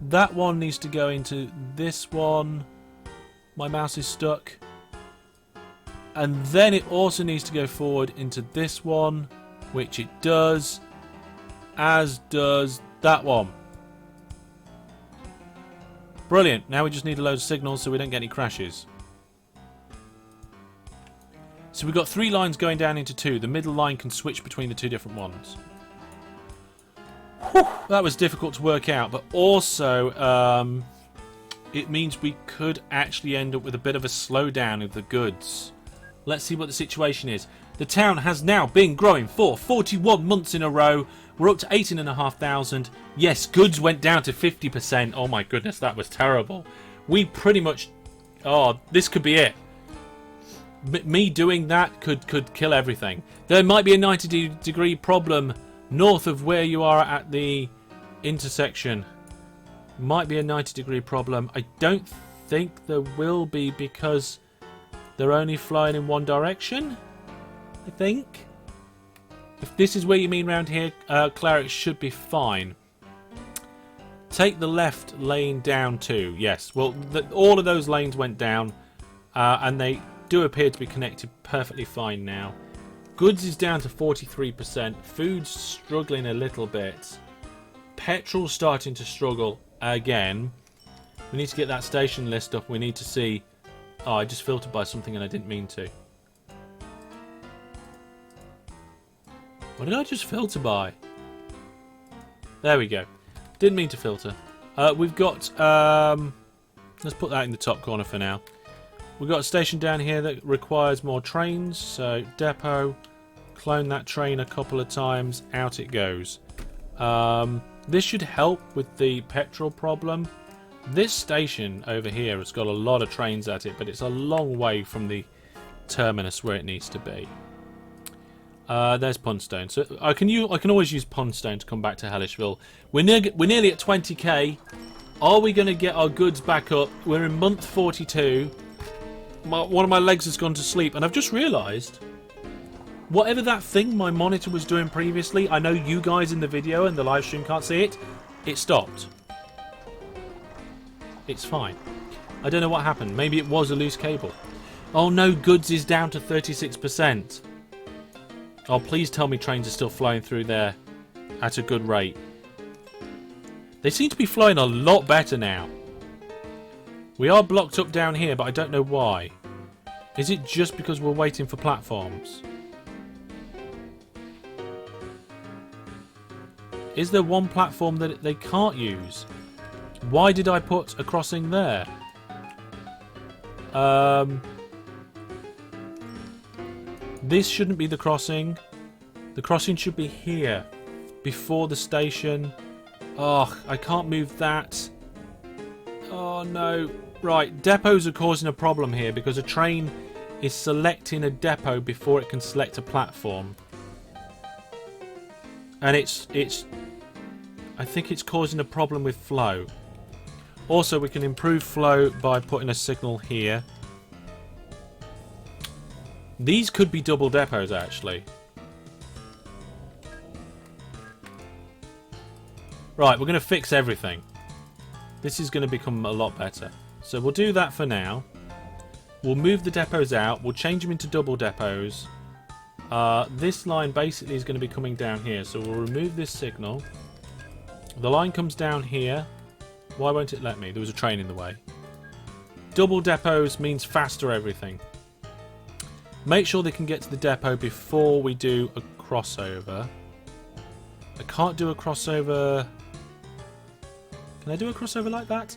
That one needs to go into this one. My mouse is stuck. And then it also needs to go forward into this one, which it does, as does that one. Brilliant. Now we just need a load of signals so we don't get any crashes. So we've got 3 lines going down into 2. The middle line can switch between the 2 different ones. Whew, that was difficult to work out, but also it means we could actually end up with a bit of a slowdown of the goods. Let's see what the situation is. The town has now been growing for 41 months in a row. We're up to 18,500. Yes, goods went down to 50%. Oh my goodness, that was terrible. We pretty much... Oh, this could be it. Me doing that could kill everything. There might be a 90-degree problem north of where you are at the intersection. Might be a 90-degree problem. I don't think there will be because they're only flying in one direction, I think. If this is where you mean round here, Claire, it should be fine. Take the left lane down too. Yes, well, all of those lanes went down, and they do appear to be connected perfectly fine now. Goods is down to 43%. Food's struggling a little bit. Petrol's starting to struggle again. We need to get that station list up. We need to see... Oh, I just filtered by something and I didn't mean to. What did I just filter by? There we go. Didn't mean to filter. We've got... let's put that in the top corner for now. We've got a station down here that requires more trains. So, depot. Clone that train a couple of times. Out it goes. This should help with the petrol problem. This station over here has got a lot of trains at it, but it's a long way from the terminus where it needs to be. There's Pondstone. So I can always use Pondstone to come back to Hellishville. We're nearly at 20k. Are we going to get our goods back up? We're in month 42. One of my legs has gone to sleep, and I've just realised whatever that thing my monitor was doing previously, I know you guys in the video and the live stream can't see it. It stopped. It's fine. I don't know what happened. Maybe it was a loose cable. Oh no, goods is down to 36%. Oh, please tell me trains are still flying through there at a good rate. They seem to be flying a lot better now. We are blocked up down here, but I don't know why. Is it just because we're waiting for platforms? Is there one platform that they can't use? Why did I put a crossing there? This shouldn't be the crossing. The crossing should be here, before the station. Oh, I can't move that. Oh no. Right, depots are causing a problem here because a train is selecting a depot before it can select a platform. And I think it's causing a problem with flow. Also, we can improve flow by putting a signal here. These could be double depots, actually. Right, we're going to fix everything. This is going to become a lot better. So we'll do that for now. We'll move the depots out. We'll change them into double depots. This line basically is going to be coming down here. So we'll remove this signal. The line comes down here. Why won't it let me? There was a train in the way. Double depots means faster everything. Make sure they can get to the depot before we do a crossover. I can't do a crossover... Can I do a crossover like that?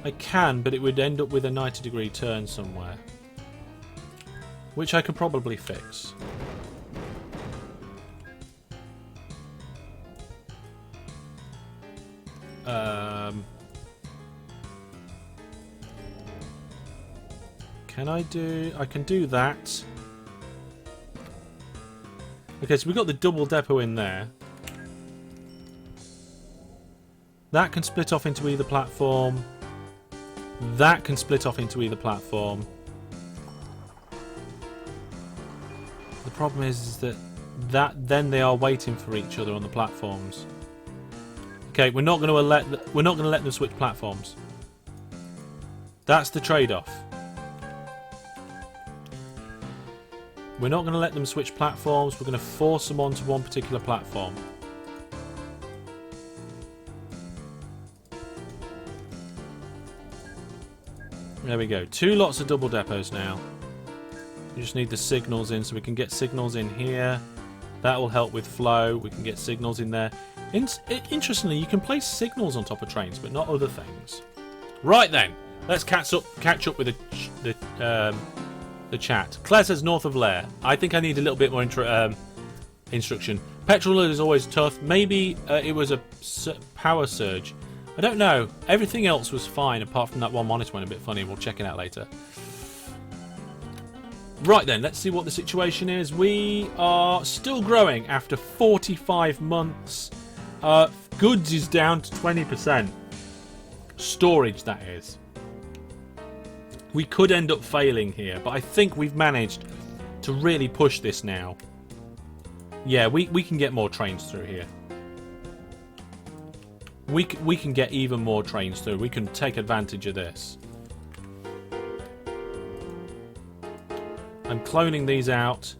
I can, but it would end up with a 90-degree turn somewhere. Which I could probably fix. Can I do... I can do that. Okay, so we've got the double depot in there. That can split off into either platform. That can split off into either platform. The problem is that then they are waiting for each other on the platforms. Okay, we're not going to let them switch platforms. That's the trade-off. We're not going to let them switch platforms. We're going to force them onto one particular platform. There we go. 2 lots of double depots now. You just need the signals in, so we can get signals in here. That will help with flow. We can get signals in there. Interestingly, you can place signals on top of trains, but not other things. Right then, let's catch up with the chat. Claire says north of Lair. I think I need a little bit more instruction. Petrol is always tough. Maybe it was a power surge. I don't know. Everything else was fine apart from that one monitor went a bit funny. We'll check it out later. Right then, let's see what the situation is. We are still growing after 45 months. Goods is down to 20%. Storage, that is. We could end up failing here, but I think we've managed to really push this now. Yeah, we can get more trains through here. We can get even more trains through. We can take advantage of this. I'm cloning these out.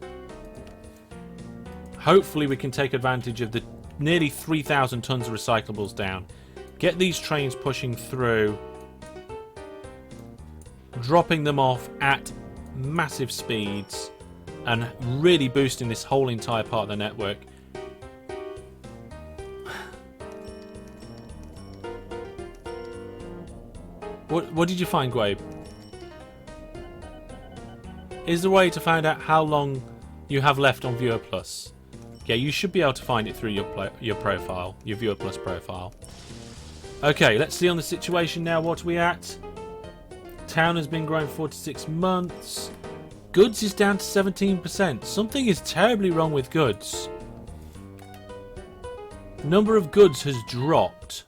Hopefully we can take advantage of the nearly 3,000 tons of recyclables down. Get these trains pushing through. Dropping them off at massive speeds. And really boosting this whole entire part of the network. What did you find, Gabe? Is there a way to find out how long you have left on Viewer Plus? Yeah, you should be able to find it through your profile, your Viewer Plus profile. Okay, let's see on the situation now. What are we at? Town has been growing 46 months. Goods is down to 17%. Something is terribly wrong with goods. Number of goods has dropped.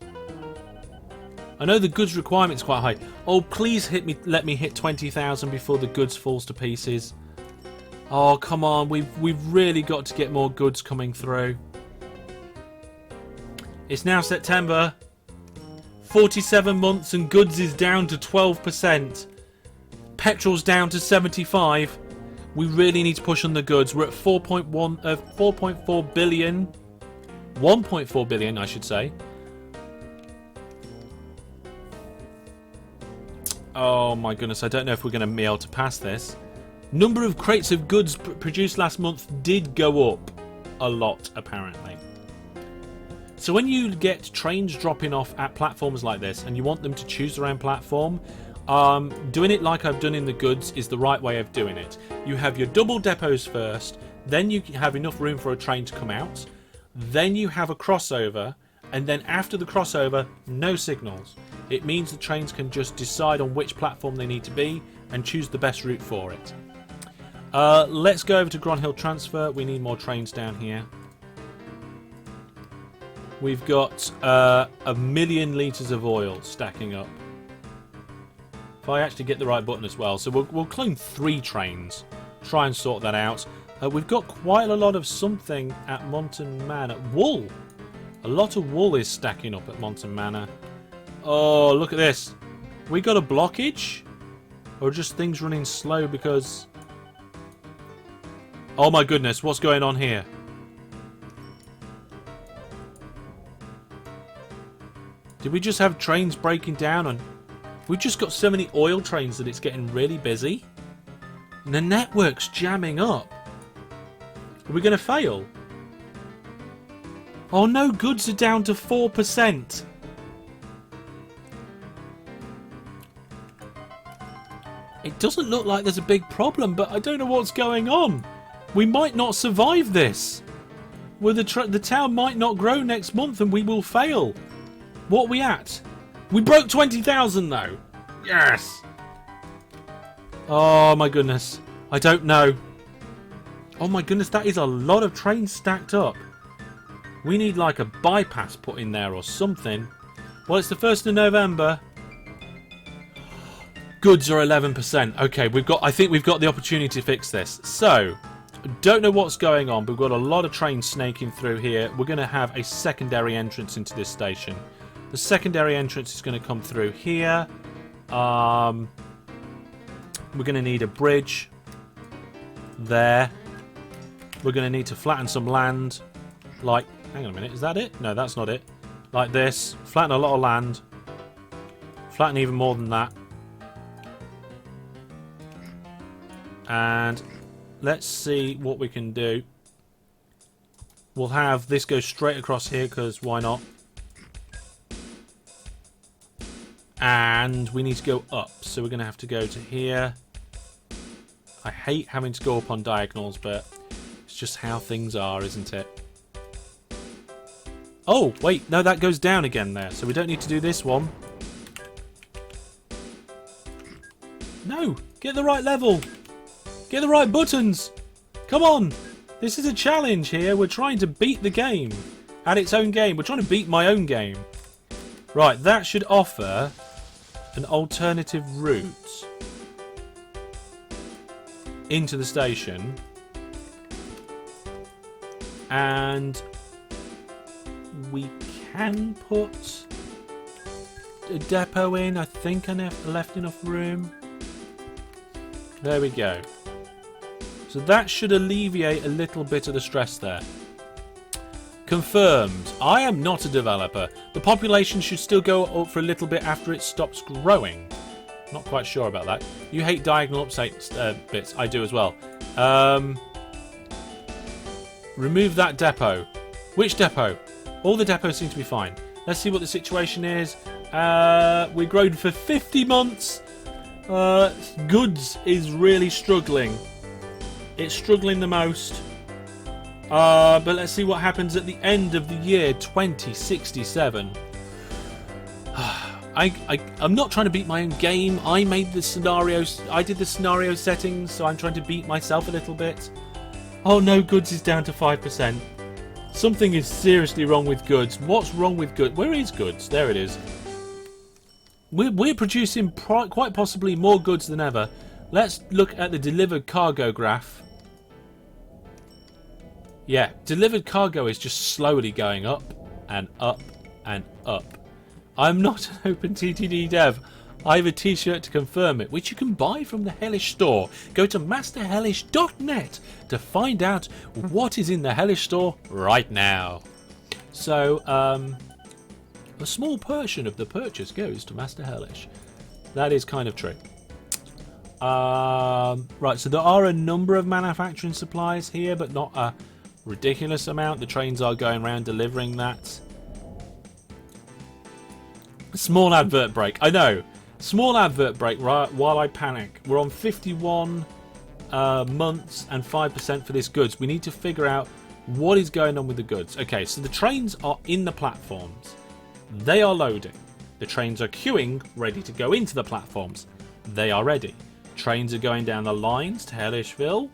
I know the goods requirement's quite high. Oh, please let me hit 20,000 before the goods falls to pieces. Oh, come on. We've really got to get more goods coming through. It's now September. 47 months and goods is down to 12%. Petrol's down to 75. We really need to push on the goods. We're at 4.4 billion. 1.4 billion, I should say. Oh my goodness, I don't know if we're going to be able to pass this. Number of crates of goods produced last month did go up a lot, apparently. So when you get trains dropping off at platforms like this and you want them to choose their own platform, doing it like I've done in the goods is the right way of doing it. You have your double depots first, then you have enough room for a train to come out, then you have a crossover, and then after the crossover, no signals. It means the trains can just decide on which platform they need to be and choose the best route for it. Let's go over to Gronhill Transfer. We need more trains down here. We've got 1 million litres of oil stacking up. If I actually get the right button as well. So we'll clone 3 trains. Try and sort that out. We've got quite a lot of something at Monton Manor. Wool! A lot of wool is stacking up at Monton Manor. Oh, look at this. We got a blockage? Or just things running slow because... Oh my goodness, what's going on here? Did we just have trains breaking down? And we've just got so many oil trains that it's getting really busy. And the network's jamming up. Are we going to fail? Oh no, goods are down to 4%. It doesn't look like there's a big problem, but I don't know what's going on. We might not survive this. Well, the town might not grow next month and we will fail. What are we at? We broke 20,000 though. Yes. Oh my goodness. I don't know. Oh my goodness, that is a lot of trains stacked up. We need like a bypass put in there or something. Well, it's the 1st of November. Goods are 11%. Okay, I think we've got the opportunity to fix this. So, don't know what's going on, but we've got a lot of trains snaking through here. We're going to have a secondary entrance into this station. The secondary entrance is going to come through here. We're going to need a bridge there. We're going to need to flatten some land. Like, hang on a minute, is that it? No, that's not it. Like this. Flatten a lot of land. Flatten even more than that. And let's see what we can do. We'll have this go straight across here, because why not? And we need to go up, so we're going to have to go to here. I hate having to go up on diagonals, but it's just how things are, isn't it? Oh, wait, no, that goes down again there, so we don't need to do this one. No, get the right level. Get the right buttons. Come on. This is a challenge here. We're trying to beat the game at its own game. We're trying to beat my own game. Right, that should offer an alternative route into the station. And we can put a depot in. I think I left enough room. There we go. So that should alleviate a little bit of the stress there. Confirmed. I am not a developer. The population should still go up for a little bit after it stops growing. Not quite sure about that. You hate diagonal upside bits. I do as well. Remove that depot. Which depot? All the depots seem to be fine. Let's see what the situation is. We've grown for 50 months. Goods is really struggling. It's struggling the most. But let's see what happens at the end of the year 2067. I'm not trying to beat my own game. I made the scenarios. I did the scenario settings, so I'm trying to beat myself a little bit. Oh no, goods is down to 5%. Something is seriously wrong with goods. What's wrong with goods? Where is goods? There it is. We're producing quite possibly more goods than ever. Let's look at the delivered cargo graph. Yeah, delivered cargo is just slowly going up and up and up. I'm not an OpenTTD dev. I have a t-shirt to confirm it, which you can buy from the Hellish store. Go to masterhellish.net to find out what is in the Hellish store right now. So, a small portion of the purchase goes to Master Hellish. That is kind of true. Right, so there are a number of manufacturing supplies here, but not a ridiculous amount. The trains are going around delivering that. Small advert break. I know. Small advert break right while I panic. We're on 51 months and 5% for this goods. We need to figure out what is going on with the goods. Okay, so the trains are in the platforms. They are loading. The trains are queuing, ready to go into the platforms. They are ready. Trains are going down the lines to Hellishville.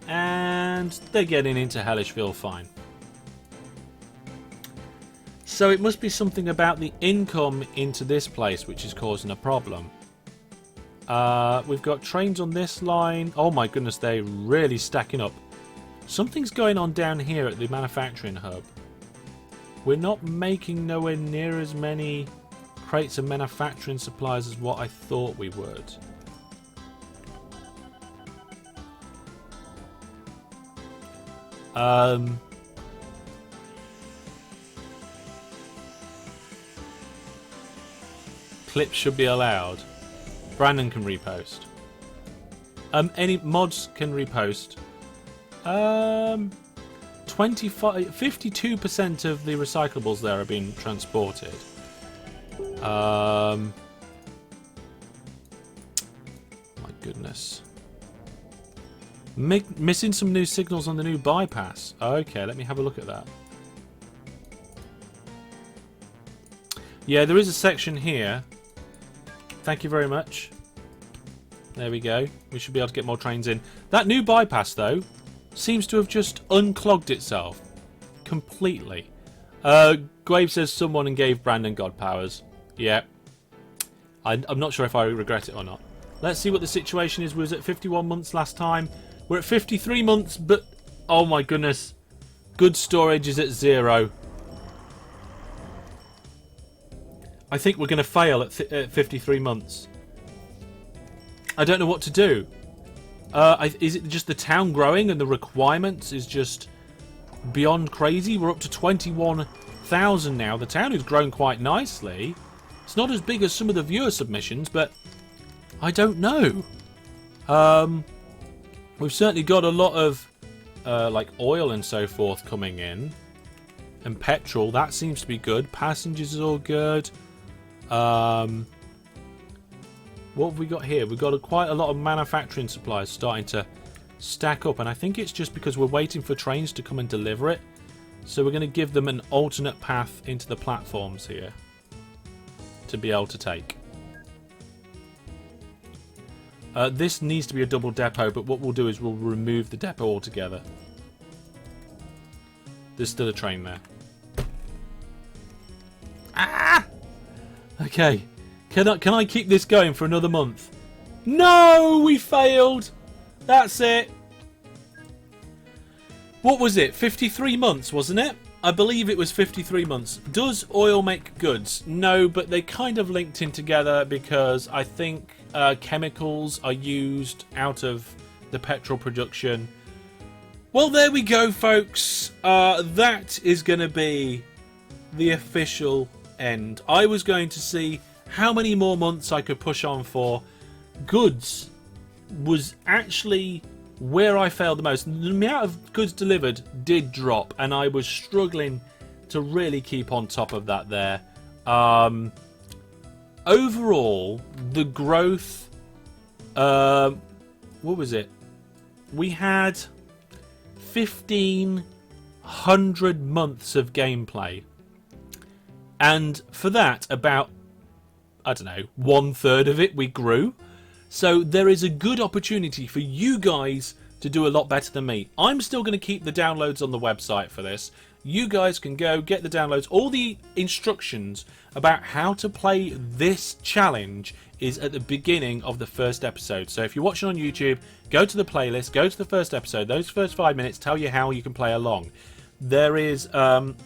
And they're getting into Hellishville fine. So it must be something about the income into this place which is causing a problem. We've got trains on this line. Oh my goodness, they're really stacking up. Something's going on down here at the manufacturing hub. We're not making nowhere near as many crates of manufacturing supplies as what I thought we would. Clips should be allowed. Brandon can repost. Any mods can repost. 52% of the recyclables there are being transported. My goodness. Missing some new signals on the new bypass. Okay, let me have a look at that. Yeah, there is a section here. Thank you very much. There we go. We should be able to get more trains in. That new bypass, though, seems to have just unclogged itself completely. Grave says someone gave Brandon God powers. Yeah. I'm not sure if I regret it or not. Let's see what the situation is. We was at 51 months last time. We're at 53 months, but... Oh my goodness. Good storage is at 0. I think we're going to fail at 53 months. I don't know what to do. Is it just the town growing and the requirements is just beyond crazy? We're up to 21,000 now. The town has grown quite nicely. It's not as big as some of the viewer submissions, but I don't know. We've certainly got a lot of like oil and so forth coming in. And petrol, that seems to be good. Passengers is all good. What have we got here? We've got quite a lot of manufacturing supplies starting to stack up. And I think it's just because we're waiting for trains to come and deliver it. So we're going to give them an alternate path into the platforms here to be able to take. This needs to be a double depot, but what we'll do is we'll remove the depot altogether. There's still a train there. Ah! Okay. Can I keep this going for another month? No! We failed! That's it. What was it? 53 months, wasn't it? I believe it was 53 months. Does oil make goods? No, but they kind of linked in together because I think chemicals are used out of the petrol production. Well, there we go, folks. That is going to be the official end. I was going to see how many more months I could push on for. Goods was actually where I failed the most. The amount of goods delivered did drop, and I was struggling to really keep on top of that there. Overall, the growth, what was it? We had 1,500 months of gameplay. And for that, about, I don't know, 1/3 of it we grew. So there is a good opportunity for you guys to do a lot better than me. I'm still going to keep the downloads on the website for this. You guys can go get the downloads. All the instructions about how to play this challenge is at the beginning of the first episode. So if you're watching on YouTube, go to the playlist, go to the first episode. Those first 5 minutes tell you how you can play along. There is,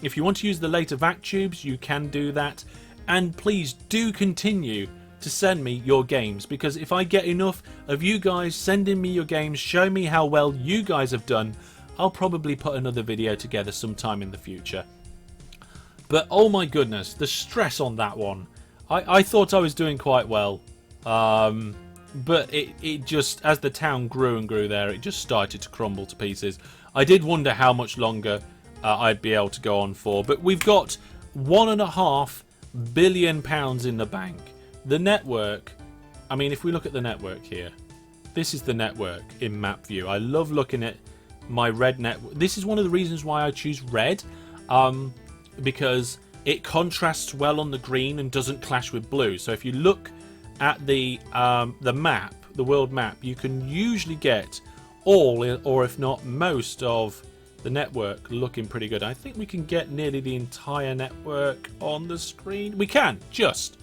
if you want to use the later vac tubes, you can do that. And please do continue to send me your games, because if I get enough of you guys sending me your games, show me how well you guys have done, I'll probably put another video together sometime in the future. But oh my goodness, the stress on that one. I thought I was doing quite well, but it just, as the town grew and grew there, it just started to crumble to pieces. I did wonder how much longer I'd be able to go on for, but we've got £1.5 billion in the bank. The network, I mean, if we look at the network here, this is the network in map view. I love looking at my red network. This is one of the reasons why I choose red, because it contrasts well on the green and doesn't clash with blue. So if you look at the map, the world map, you can usually get all, or if not most, of the network looking pretty good. I think we can get nearly the entire network on the screen. We can, just.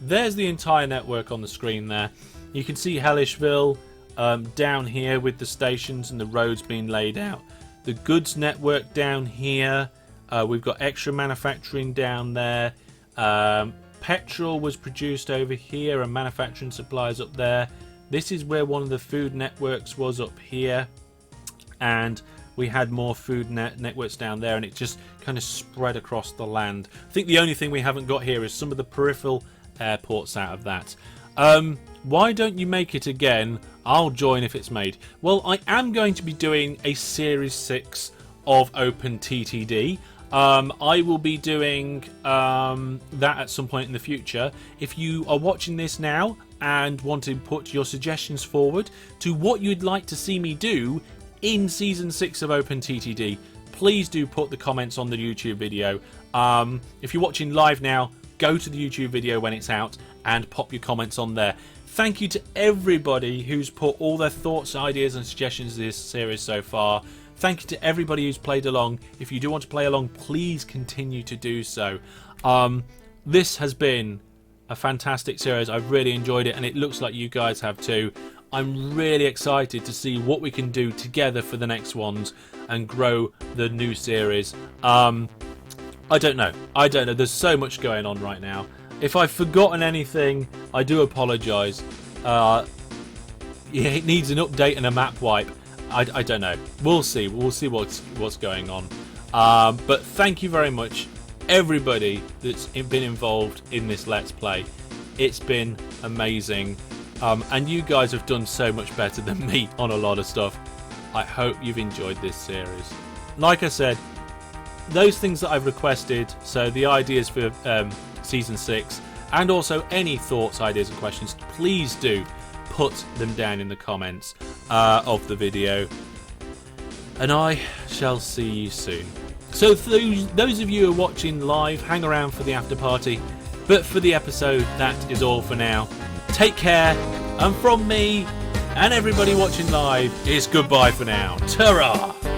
There's the entire network on the screen there. You can see Hellishville down here with the stations and the roads being laid out. The goods network down here. We've got extra manufacturing down there. Petrol was produced over here and manufacturing supplies up there. This is where one of the food networks was up here. And we had more food networks down there, and it just kind of spread across the land. I think the only thing we haven't got here is some of the peripheral airports out of that. Why don't you make it again? I'll join if it's made. Well, I am going to be doing a Series 6 of OpenTTD. I will be doing that at some point in the future. If you are watching this now and want to put your suggestions forward to what you'd like to see me do in Season 6 of OpenTTD, please do put the comments on the YouTube video. If you're watching live now, go to the YouTube video when it's out and pop your comments on there. Thank you to everybody who's put all their thoughts, ideas and suggestions to this series so far. Thank you to everybody who's played along. If you do want to play along, please continue to do so. This has been a fantastic series. I've really enjoyed it, and it looks like you guys have too. I'm really excited to see what we can do together for the next ones and grow the new series. I don't know. There's so much going on right now. If I've forgotten anything, I do apologise. Yeah, it needs an update and a map wipe. I don't know. We'll see. We'll see what's going on. But thank you very much, everybody that's been involved in this Let's Play. It's been amazing. And you guys have done so much better than me on a lot of stuff. I hope you've enjoyed this series. Like I said, those things that I've requested, so the ideas for Season 6, and also any thoughts, ideas and questions, please do put them down in the comments of the video. And I shall see you soon. So those of you who are watching live, hang around for the after party. But for the episode, that is all for now. Take care, and from me and everybody watching live, it's goodbye for now. Ta-ra!